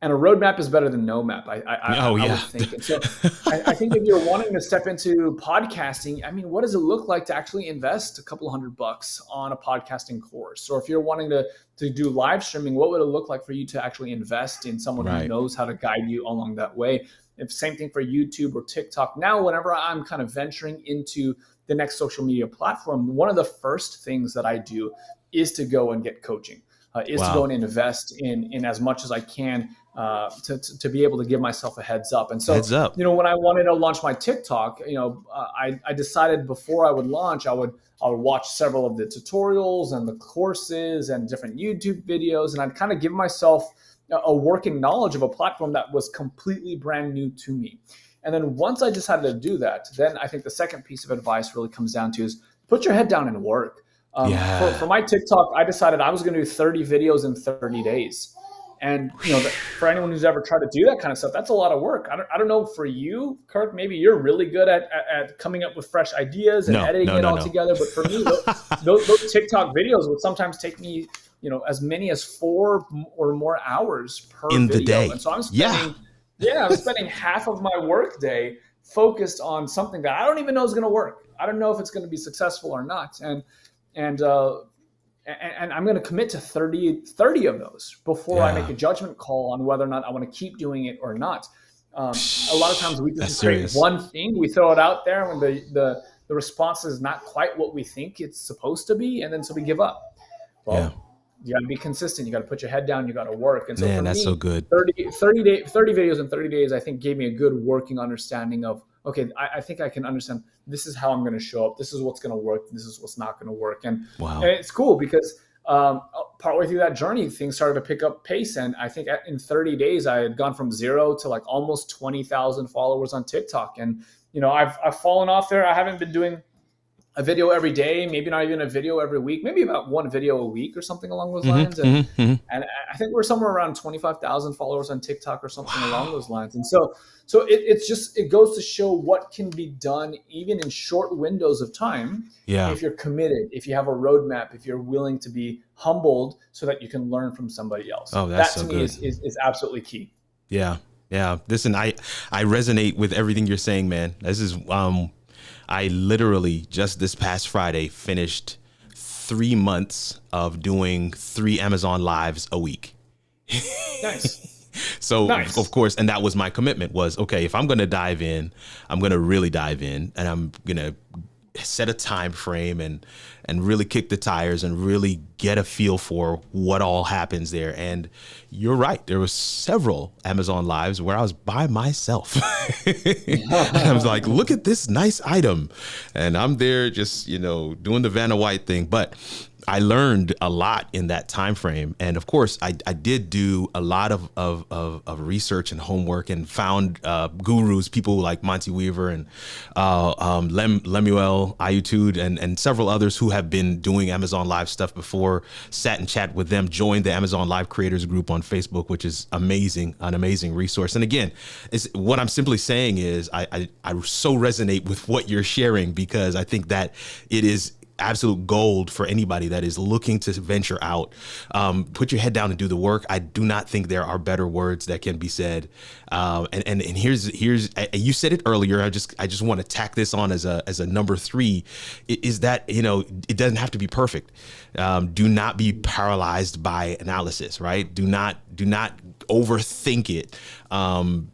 And a roadmap is better than no map, I would think. And so I think if you're wanting to step into podcasting, I mean, what does it look like to actually invest a couple $100 on a podcasting course? Or if you're wanting to do live streaming, what would it look like for you to actually invest in someone who knows how to guide you along that way? If same thing for YouTube or TikTok. Now, whenever I'm kind of venturing into the next social media platform, one of the first things that I do is to go and get coaching, to go and invest in as much as I can to be able to give myself a heads up. And so, when I wanted to launch my TikTok, I decided before I would launch, I would watch several of the tutorials and the courses and different YouTube videos, and I'd kind of give myself a working knowledge of a platform that was completely brand new to me. And then once I decided to do that, then I think the second piece of advice really comes down to is put your head down and work. For my TikTok, I decided I was going to do 30 videos in 30 days. And for anyone who's ever tried to do that kind of stuff, that's a lot of work. I don't know for you, Kirk. Maybe you're really good at coming up with fresh ideas and editing it all together. But for me, those TikTok videos would sometimes take me, as many as 4 or more hours per in video. the day. And so I'm spending half of my work day focused on something that I don't even know is going to work. I don't know if it's going to be successful or not. And I'm going to commit to 30 of those before I make a judgment call on whether or not I want to keep doing it or not. A lot of times we just create one thing, we throw it out there when the response is not quite what we think it's supposed to be, and then so we give up. You got to be consistent. You got to put your head down. You got to work. And so for that's me, so good. 30 videos in 30 days, I think gave me a good working understanding of, okay, I think I can understand this is how I'm going to show up. This is what's going to work. This is what's not going to work. And it's cool because partway through that journey, things started to pick up pace. And I think in 30 days, I had gone from 0 to like almost 20,000 followers on TikTok. And, I've fallen off there. I haven't been doing a video every day, maybe not even a video every week, maybe about 1 video a week or something along those lines. And I think we're somewhere around 25,000 followers on TikTok or something along those lines. And so it goes to show what can be done even in short windows of time. If you're committed, if you have a roadmap, if you're willing to be humbled so that you can learn from somebody else. That's that to me is absolutely key. Yeah. Listen, I resonate with everything you're saying, man. This is, I literally just this past Friday finished 3 months of doing 3 Amazon Lives a week. Nice. So of course, and that was my commitment was, okay, if I'm going to dive in, I'm going to really dive in, and I'm going to set a time frame and really kick the tires and really get a feel for what all happens there. And you're right. There was several Amazon Lives where I was by myself. And I was like, look at this nice item. And I'm there just, doing the Vanna White thing. But I learned a lot in that time frame. And of course, I did do a lot of research and homework and found gurus, people like Monty Weaver and Lemuel Ayutud and several others who have been doing Amazon Live stuff before, sat and chat with them, joined the Amazon Live Creators Group on Facebook, which is amazing, an amazing resource. And again, what I'm simply saying is I so resonate with what you're sharing, because I think that it is absolute gold for anybody that is looking to venture out. Put your head down and do the work. I do not think there are better words that can be said. And here's you said it earlier. I just want to tack this on as a number 3 is that, it doesn't have to be perfect. Do not be paralyzed by analysis, right? Do not overthink it.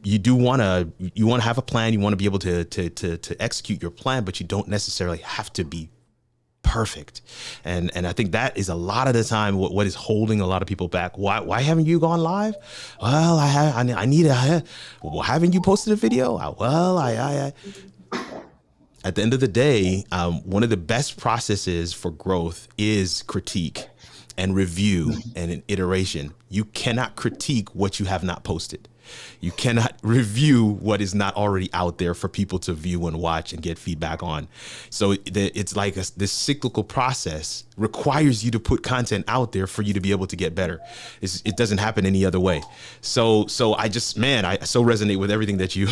You want to have a plan. You want to be able to execute your plan, but you don't necessarily have to be perfect. And I think that is a lot of the time what is holding a lot of people back. Why haven't you gone live? Well, I need well, haven't you posted a video? Well, I at the end of the day, one of the best processes for growth is critique and review and an iteration. You cannot critique what you have not posted. You cannot review what is not already out there for people to view and watch and get feedback on. So it's like this cyclical process requires you to put content out there for you to be able to get better. It doesn't happen any other way. So I so resonate with everything that you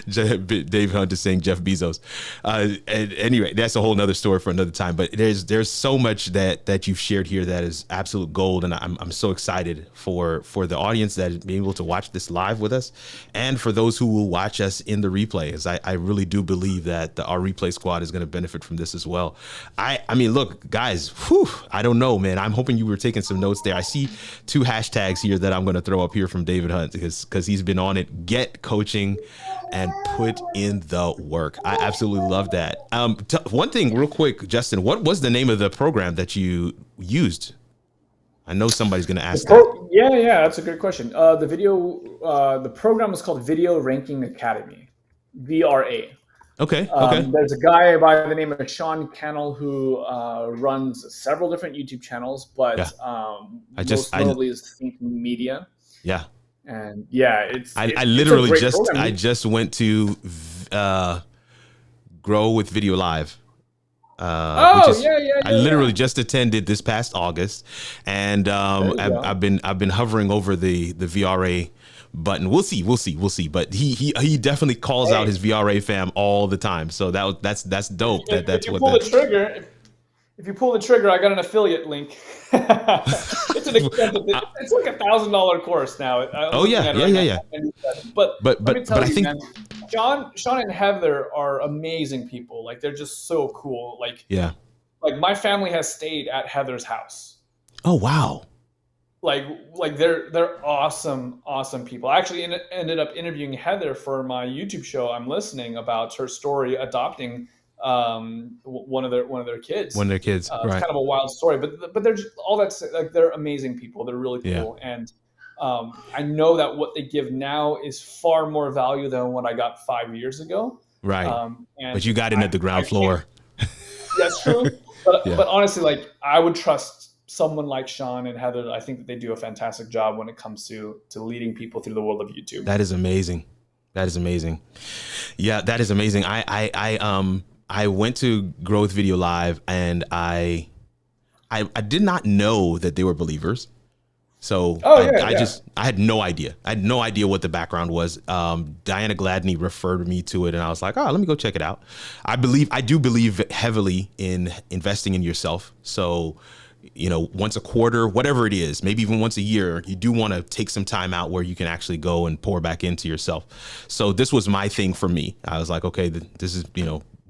Dave Hunt is saying Jeff Bezos. And anyway, that's a whole nother story for another time. But there's so much that you've shared here that is absolute gold, and I'm so excited for the audience that is being able to watch this live with us, and for those who will watch us in the replay. As I really do believe that our replay squad is going to benefit from this as well. I mean, look, guys, I don't know, man. I'm hoping you were taking some notes there. I see 2 hashtags here that I'm going to throw up here from David Hunt because he's been on it. Get coaching and put in the work. I absolutely love that. One thing real quick, Justin, what was the name of the program that you used? I know somebody's going to ask that. Yeah, that's a good question. The program is called Video Ranking Academy, VRA. Okay. Okay. There's a guy by the name of Sean Cannell who runs several different YouTube channels, but Yeah. most notably is Think Media. Yeah. And yeah, I it's a literally great program. I just went to Grow with Video Live. I literally just attended this past August, and I've been hovering over the VRA button. We'll see. But he definitely calls out his VRA fam all the time. So that's dope. That's if you what pull the trigger. If you pull the trigger, I got an affiliate link. It's an expensive. It's like $1,000 course now. Yeah. But let me tell I you, think man, Sean and Heather are amazing people. Like they're just so cool. Like my family has stayed at Heather's house. Oh wow. Like they're awesome people. I actually ended up interviewing Heather for my YouTube show. I'm listening about her story adopting one of their kids. Right. It's kind of a wild story, but they're just, all that's like they're amazing people. They're really cool, and I know that what they give now is far more value than what I got 5 years ago. Right. And but you got in at the ground floor. That's true. But honestly, like I would trust someone like Sean and Heather. I think that they do a fantastic job when it comes to leading people through the world of YouTube. That is amazing. Yeah, that is amazing. I went to Grow with Video Live, and I did not know that they were believers. So I had no idea. I had no idea what the background was. Diana Gladney referred me to it, and I was like, oh, let me go check it out. I do believe heavily in investing in yourself. So, once a quarter, whatever it is, maybe even once a year, you do want to take some time out where you can actually go and pour back into yourself. So this was my thing for me. I was like, okay, this is,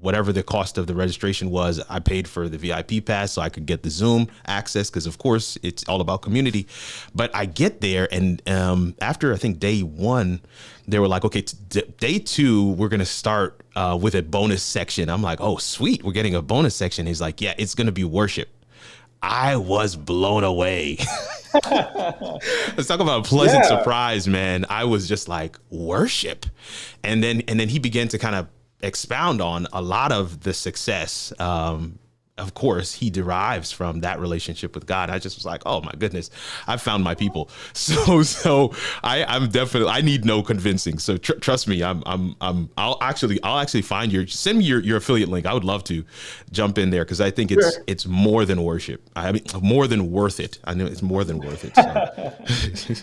whatever the cost of the registration was, I paid for the VIP pass so I could get the Zoom access, because of course it's all about community. But I get there, and after I think day one, they were like, okay, day two, we're going to start with a bonus section. I'm like, oh, sweet, we're getting a bonus section. He's like, yeah, it's going to be worship. I was blown away. Let's talk about a pleasant surprise, man. I was just like, worship. And then he began to kind of expound on a lot of the success. Of course, he derives from that relationship with God. I just was like, oh my goodness, I found my people. So I'm definitely, I need no convincing. So trust me, I'll actually send me your affiliate link. I would love to jump in there, because I think it's more than worship. I mean, more than worth it. I know it's more than worth it. So.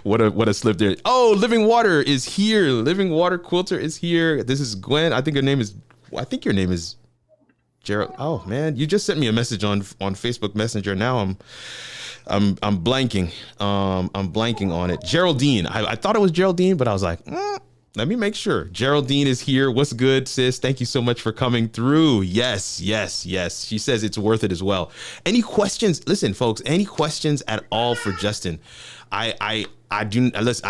What a slip there. Oh, Living Water is here. Living Water Quilter is here. This is Gwen. I think your name is Gerald. Oh man, you just sent me a message on Facebook Messenger. Now I'm blanking. I'm blanking on it. Geraldine. I thought it was Geraldine, but I was like, let me make sure. Geraldine is here. What's good, sis? Thank you so much for coming through. Yes. She says it's worth it as well. Any questions? Listen, folks, any questions at all for Justin? I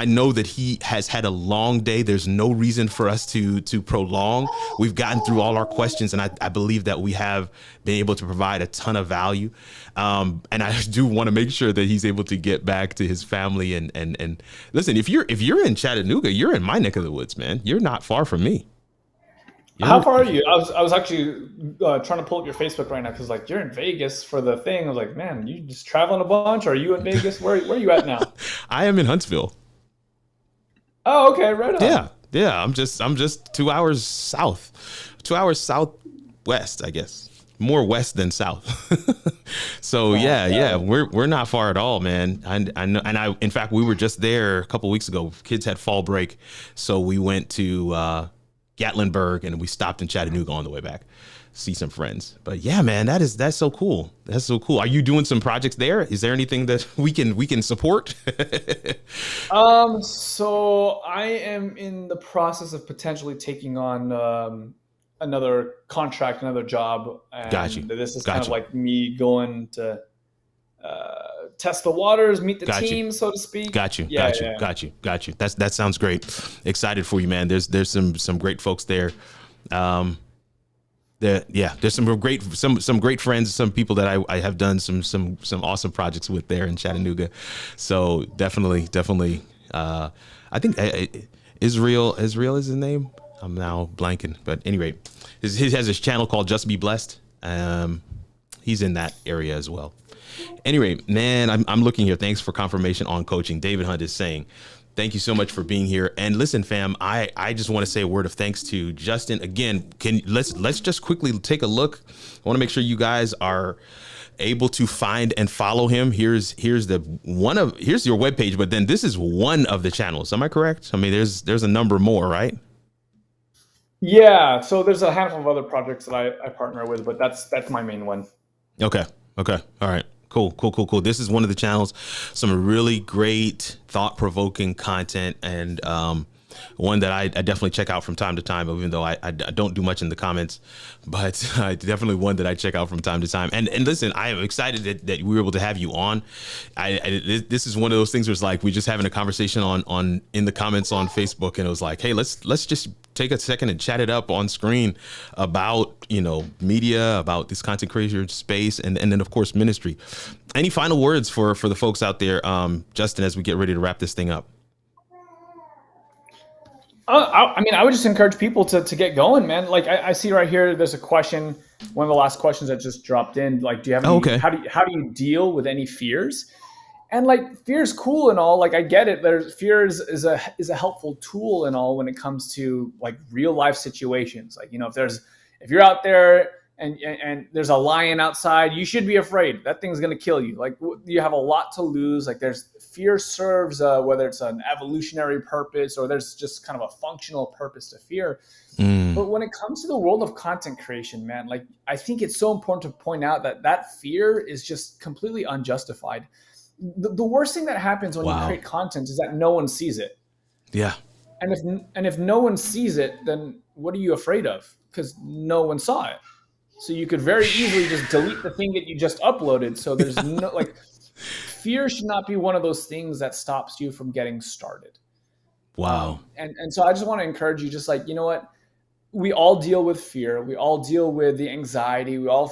know that he has had a long day. There's no reason for us to prolong. We've gotten through all our questions, and I believe that we have been able to provide a ton of value. And I do want to make sure that he's able to get back to his family. And listen, if you're in Chattanooga, you're in my neck of the woods, man. You're not far from me. How far are you? I was actually trying to pull up your Facebook right now, because like you're in Vegas for the thing. I was like, man, you just traveling a bunch? Or are you in Vegas? Where are you at now? I am in Huntsville. Oh, okay, right on. Yeah. I'm just 2 hours south, 2 hours southwest, I guess. More west than south. So yeah, we're not far at all, man. I know, and in fact, we were just there a couple weeks ago. Kids had fall break, so we went to Gatlinburg, and we stopped in Chattanooga on the way back, see some friends. But yeah, man, that's so cool. That's so cool. Are you doing some projects there? Is there anything that we can support? So I am in the process of potentially taking on another contract, another job. And Got you. This is kind of like me going to test the waters, meet the team, so to speak. Got you. That sounds great. Excited for you, man. There's some great folks there. There's some great friends, some people that I have done some awesome projects with there in Chattanooga. So definitely. I think Israel is his name. I'm now blanking, but anyway, he has his channel called Just Be Blessed. He's in that area as well. Anyway, man, I'm looking here. Thanks for confirmation on coaching. David Hunt is saying, thank you so much for being here. And listen, fam, I just want to say a word of thanks to Justin. Again, let's just quickly take a look. I want to make sure you guys are able to find and follow him. Here's your webpage, but then this is one of the channels. Am I correct? I mean, there's a number more, right? Yeah. So there's a handful of other projects that I partner with, but that's my main one. Okay. All right. Cool. This is one of the channels. Some really great, thought-provoking content, and one that I definitely check out from time to time, even though I don't do much in the comments, but definitely one that I check out from time to time. And listen, I am excited that we were able to have you on. This is one of those things where it's like we just having a conversation on in the comments on Facebook, and it was like, hey, let's just take a second and chat it up on screen about, media, about this content creator space, and then of course ministry. Any final words for the folks out there, Justin, as we get ready to wrap this thing up? I would just encourage people to get going, man. Like I see right here, there's a question, one of the last questions that just dropped in. Like, do you have any, how do you deal with any fears? And like, fear is cool and all. Like, I get it. Fear is a helpful tool and all when it comes to like real life situations. Like, if you're out there and there's a lion outside, you should be afraid. That thing's gonna kill you. Like, you have a lot to lose. Like, fear serves whether it's an evolutionary purpose or there's just kind of a functional purpose to fear. But when it comes to the world of content creation, man, like, I think it's so important to point out that fear is just completely unjustified. The worst thing that happens when you create content is that no one sees it. Yeah. And if no one sees it, then what are you afraid of? Because no one saw it. So you could very easily just delete the thing that you just uploaded. So there's fear should not be one of those things that stops you from getting started. Wow. And so I just want to encourage you, just like, you know what? We all deal with fear. We all deal with the anxiety. We all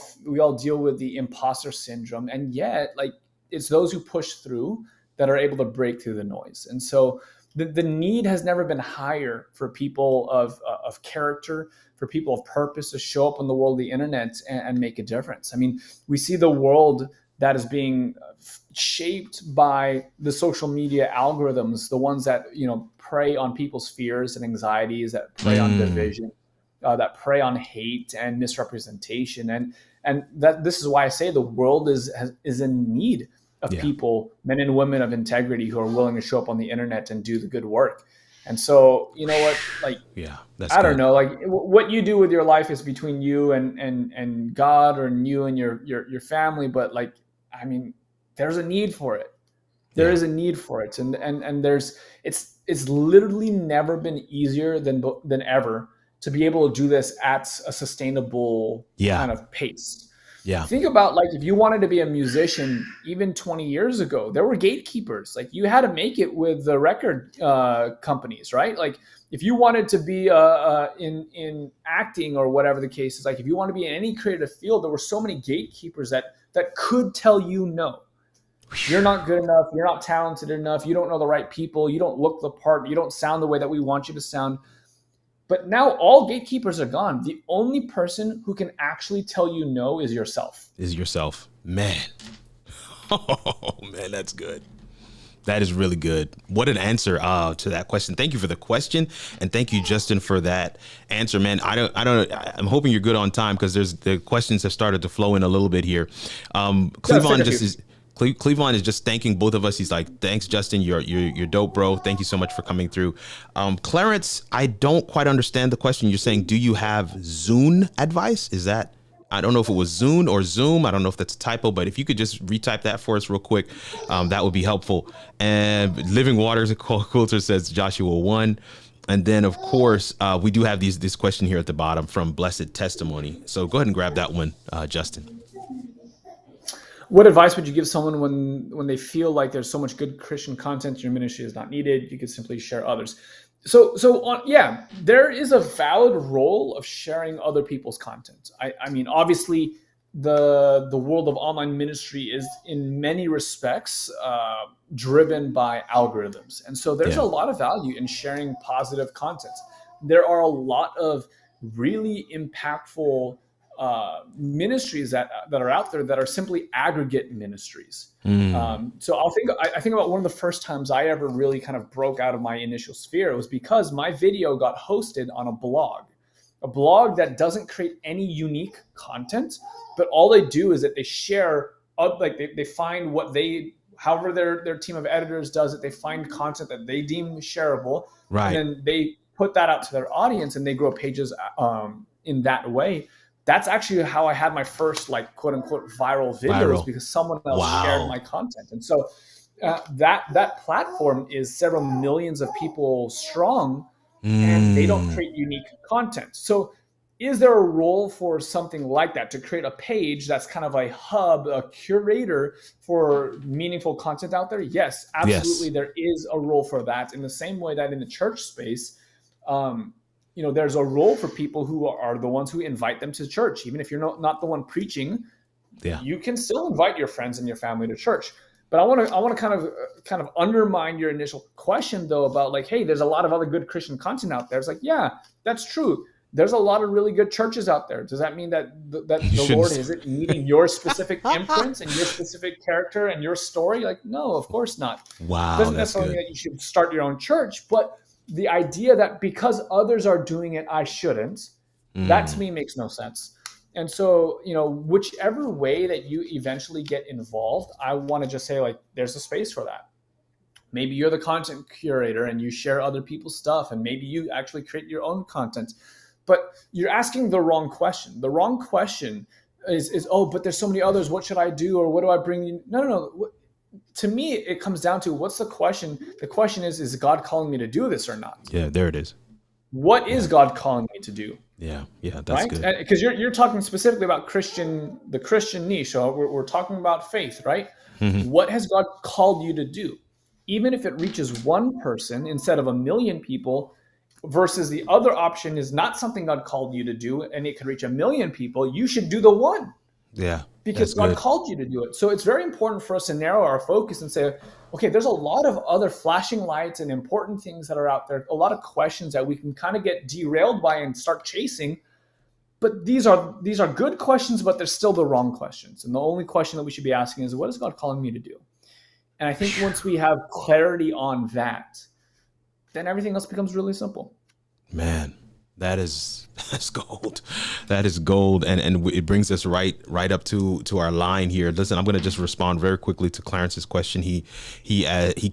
deal with the imposter syndrome. And yet, like, it's those who push through that are able to break through the noise. And so the need has never been higher for people of character, for people of purpose to show up in the world of the internet and make a difference. I mean, we see the world that is being shaped by the social media algorithms, the ones that, prey on people's fears and anxieties, that prey on division, that prey on hate and misrepresentation. And that this is why I say the world is in need of people, men and women of integrity, who are willing to show up on the internet and do the good work. And so, you know what, like, I don't know, like, what you do with your life is between you and God, or you and your family. But like, I mean, there's a need for it. There is a need for it. And it's literally never been easier than ever to be able to do this at a sustainable kind of pace. Yeah. Think about, like, if you wanted to be a musician even 20 years ago, there were gatekeepers. Like, you had to make it with the record companies, right? Like, if you wanted to be in acting or whatever the case is, like, if you want to be in any creative field, there were so many gatekeepers that could tell you no. You're not good enough. You're not talented enough. You don't know the right people. You don't look the part. You don't sound the way that we want you to sound. But now all gatekeepers are gone. The only person who can actually tell you no is yourself. Man. Oh, man, that's good. That is really good. What an answer to that question. Thank you for the question. And thank you, Justin, for that answer, man. I'm hoping you're good on time, because the questions have started to flow in a little bit here. Cleavon is just thanking both of us. He's like, thanks, Justin. You're dope, bro. Thank you so much for coming through. Clarence, I don't quite understand the question. You're saying, do you have Zune advice? Is that, I don't know if it was Zune or Zoom. I don't know if that's a typo, but if you could just retype that for us real quick, that would be helpful. And Living Waters Quilter says Joshua 1. And then, of course, we do have this question here at the bottom from Blessed Testimony. So go ahead and grab that one, Justin. What advice would you give someone when they feel like there's so much good Christian content, your ministry is not needed, you could simply share others? So there is a valid role of sharing other people's content. I mean, obviously, the world of online ministry is in many respects driven by algorithms. And so there's a lot of value in sharing positive content. there are a lot of really impactful ministries that are out there that are simply aggregate ministries. So I think about one of the first times I ever really kind of broke out of my initial sphere. It was because my video got hosted on a blog that doesn't create any unique content, but all they do is that they share, like they find what however their team of editors does it, they find content that they deem shareable, Right. and then they put that out to their audience and they grow pages in that way. That's actually how I had my first, like, quote unquote viral videos, because someone else shared my content. And so that platform is several millions of people strong, and they don't create unique content. So is there a role for something like that, to create a page that's kind of a hub, a curator for meaningful content out there? Yes, absolutely. Yes. There is a role for that, in the same way that in the church space, there's a role for people who are the ones who invite them to church. Even if you're not the one preaching, you can still invite your friends and your family to church. But I want to kind of undermine your initial question, though, about like, hey, there's a lot of other good Christian content out there. It's like, yeah, that's true. There's a lot of really good churches out there. Does that mean that the Lord isn't needing your specific imprints and your specific character and your story? Like, no, of course not. Wow, doesn't necessarily mean that you should start your own church, but the idea that because others are doing it, I shouldn't, that to me makes no sense. And so, whichever way that you eventually get involved, I want to just say, like, there's a space for that. Maybe you're the content curator and you share other people's stuff, and maybe you actually create your own content. But you're asking the wrong question. The wrong question is, oh, but there's so many others. What should I do? Or what do I bring in? No. To me, it comes down to, what's the question? The question is God calling me to do this or not? Yeah, there it is. What is God calling me to do? Yeah, that's right? Good. Because you're talking specifically about the Christian niche. So we're talking about faith, right? Mm-hmm. What has God called you to do? Even if it reaches one person instead of 1 million people, versus the other option is not something God called you to do, and it could reach 1 million people, you should do the one. Yeah. Because God called you to do it. So it's very important for us to narrow our focus and say, okay, there's a lot of other flashing lights and important things that are out there, a lot of questions that we can kind of get derailed by and start chasing. But these are good questions, but they're still the wrong questions. And the only question that we should be asking is, what is God calling me to do? And I think once we have clarity on that, then everything else becomes really simple. Man, that's gold. That is gold. And it brings us right up to our line here. Listen, I'm going to just respond very quickly to Clarence's question. He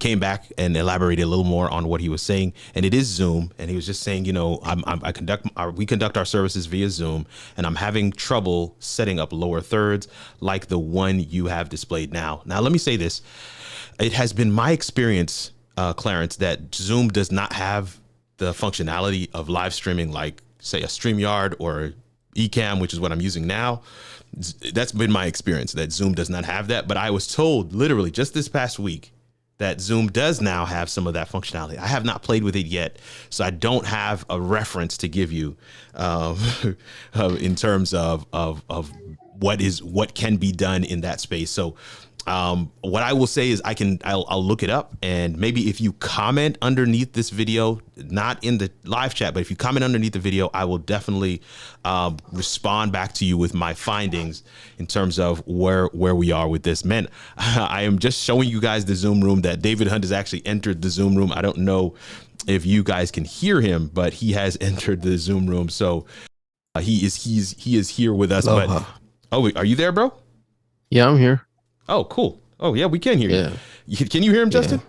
came back and elaborated a little more on what he was saying. And it is Zoom. And he was just saying, we conduct our services via Zoom, and I'm having trouble setting up lower thirds like the one you have displayed now. Now, let me say this. It has been my experience, Clarence, that Zoom does not have the functionality of live streaming, like, say, a StreamYard or Ecamm, which is what I'm using now. That's been my experience, that Zoom does not have that. But I was told literally just this past week that Zoom does now have some of that functionality. I have not played with it yet, so I don't have a reference to give you in terms of what can be done in that space. So what I will say is I'll look it up, and maybe if you comment underneath this video, not in the live chat, but if you comment underneath the video, I will definitely respond back to you with my findings in terms of where we are with this. Man, I am just showing you guys the Zoom room that David Hunt has actually entered the Zoom room. I don't know if you guys can hear him, but he has entered the Zoom room. So he is here with us. Aloha. But are you there, bro? Yeah, I'm here. Oh, cool. Oh, yeah, we can hear you. Can you hear him, Justin?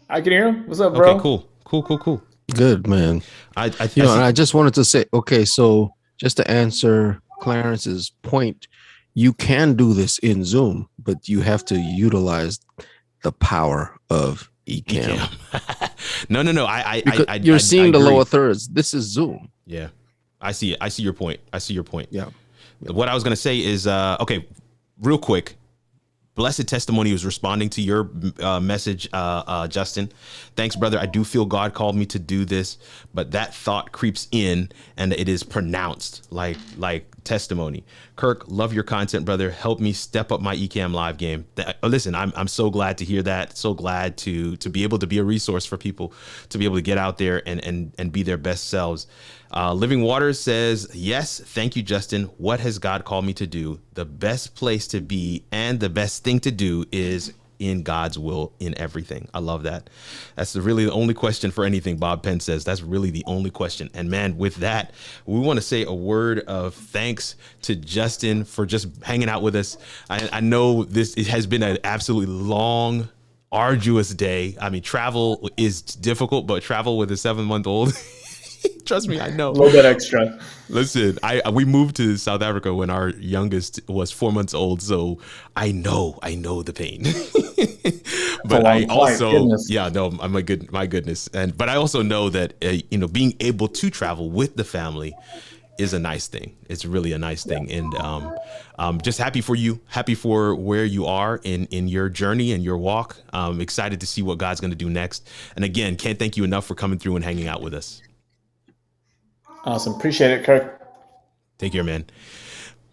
I can hear him. What's up, bro? Okay, cool. Good, man. And I just wanted to say, okay, so just to answer Clarence's point, you can do this in Zoom, but you have to utilize the power of Ecamm. No. You're seeing the lower thirds. This is Zoom. Yeah, I see it. I see your point. Yeah. What I was going to say is, okay, real quick, Blessed Testimony was responding to your message, Justin. Thanks, brother. I do feel God called me to do this, but that thought creeps in and it is pronounced like testimony. Kirk, love your content, brother. Help me step up my Ecamm live game. Listen, I'm so glad to hear that. So glad to be able to be a resource for people, to be able to get out there and be their best selves. Living Waters says, yes, thank you, Justin. What has God called me to do? The best place to be and the best thing to do is in God's will in everything. I love that. That's really the only question for anything. Bob Penn says that's really the only question. And man, with that, we want to say a word of thanks to Justin for just hanging out with us. I know it has been an absolutely long, arduous day. I mean, travel is difficult, but travel with a 7-month-old, trust me, I know. A little bit extra. Listen, we moved to South Africa when our youngest was 4 months old, so I know the pain. But I also, my goodness, but I also know that being able to travel with the family is a nice thing. It's really a nice thing, and I'm just happy for you, happy for where you are in your journey and your walk. I'm excited to see what God's going to do next. And again, can't thank you enough for coming through and hanging out with us. Awesome. Appreciate it, Kirk. Take care, man.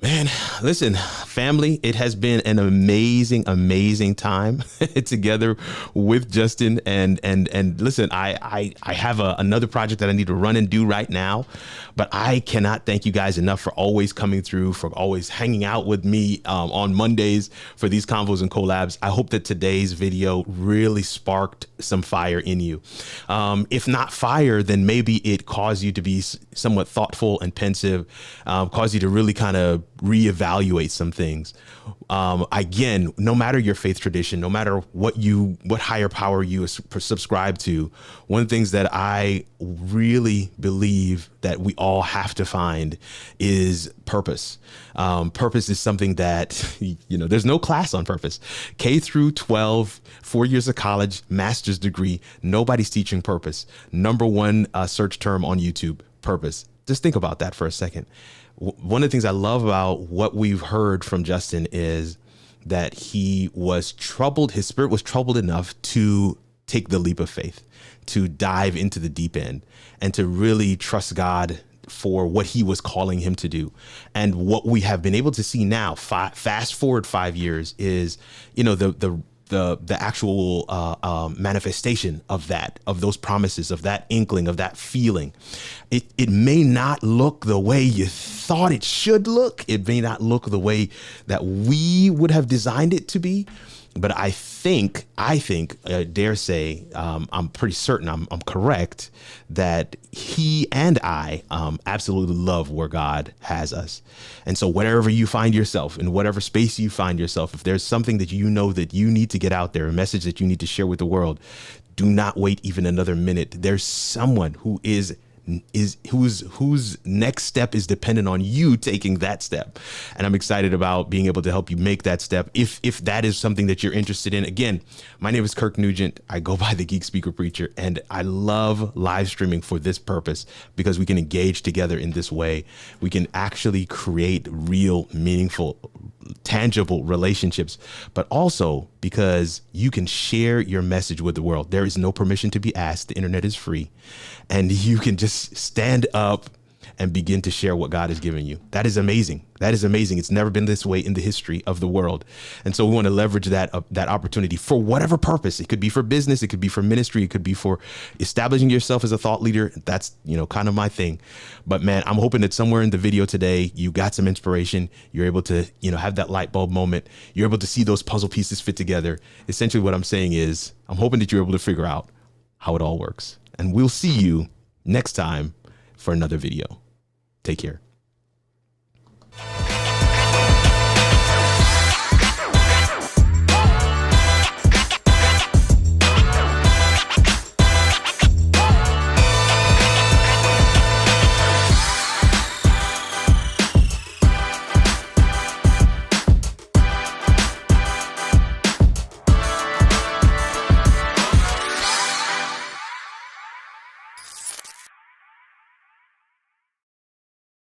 Man, listen, family, it has been an amazing time together with Justin. And listen, I have another project that I need to run and do right now, but I cannot thank you guys enough for always coming through, for always hanging out with me on Mondays for these convos and collabs. I hope that today's video really sparked some fire in you. If not fire, then maybe it caused you to be somewhat thoughtful and pensive, caused you to really kind of reevaluate some things. Again, no matter your faith tradition, no matter what higher power you subscribe to, one of the things that I really believe that we all have to find is purpose. Purpose is something that, there's no class on purpose. K through 12, 4 years of college, master's degree, nobody's teaching purpose. Number one search term on YouTube, purpose. Just think about that for a second. One of the things I love about what we've heard from Justin is that he was troubled. His spirit was troubled enough to take the leap of faith, to dive into the deep end and to really trust God for what he was calling him to do. And what we have been able to see now, fast forward 5 years, is, the actual manifestation of those promises, of that inkling, of that feeling. It may not look the way you thought it should look. It may not look the way that we would have designed it to be. But I dare say, I'm pretty certain I'm correct that he and I absolutely love where God has us. And so wherever you find yourself, in whatever space you find yourself, if there's something that you know that you need to get out there, a message that you need to share with the world, do not wait even another minute. There's someone whose next step is dependent on you taking that step. And I'm excited about being able to help you make that step if that is something that you're interested in. Again, my name is Kirk Nugent. I go by the Geek Speaker Preacher, and I love live streaming for this purpose because we can engage together in this way. We can actually create real, meaningful, tangible relationships, but also because you can share your message with the world. There is no permission to be asked. The internet is free, and you can just stand up and begin to share what God has given you. That is amazing. That is amazing. It's never been this way in the history of the world. And so we want to leverage that opportunity for whatever purpose. It could be for business. It could be for ministry. It could be for establishing yourself as a thought leader. That's, kind of my thing. But man, I'm hoping that somewhere in the video today, you got some inspiration. You're able to, have that light bulb moment. You're able to see those puzzle pieces fit together. Essentially what I'm saying is I'm hoping that you're able to figure out how it all works. And we'll see you next time for another video. Take care.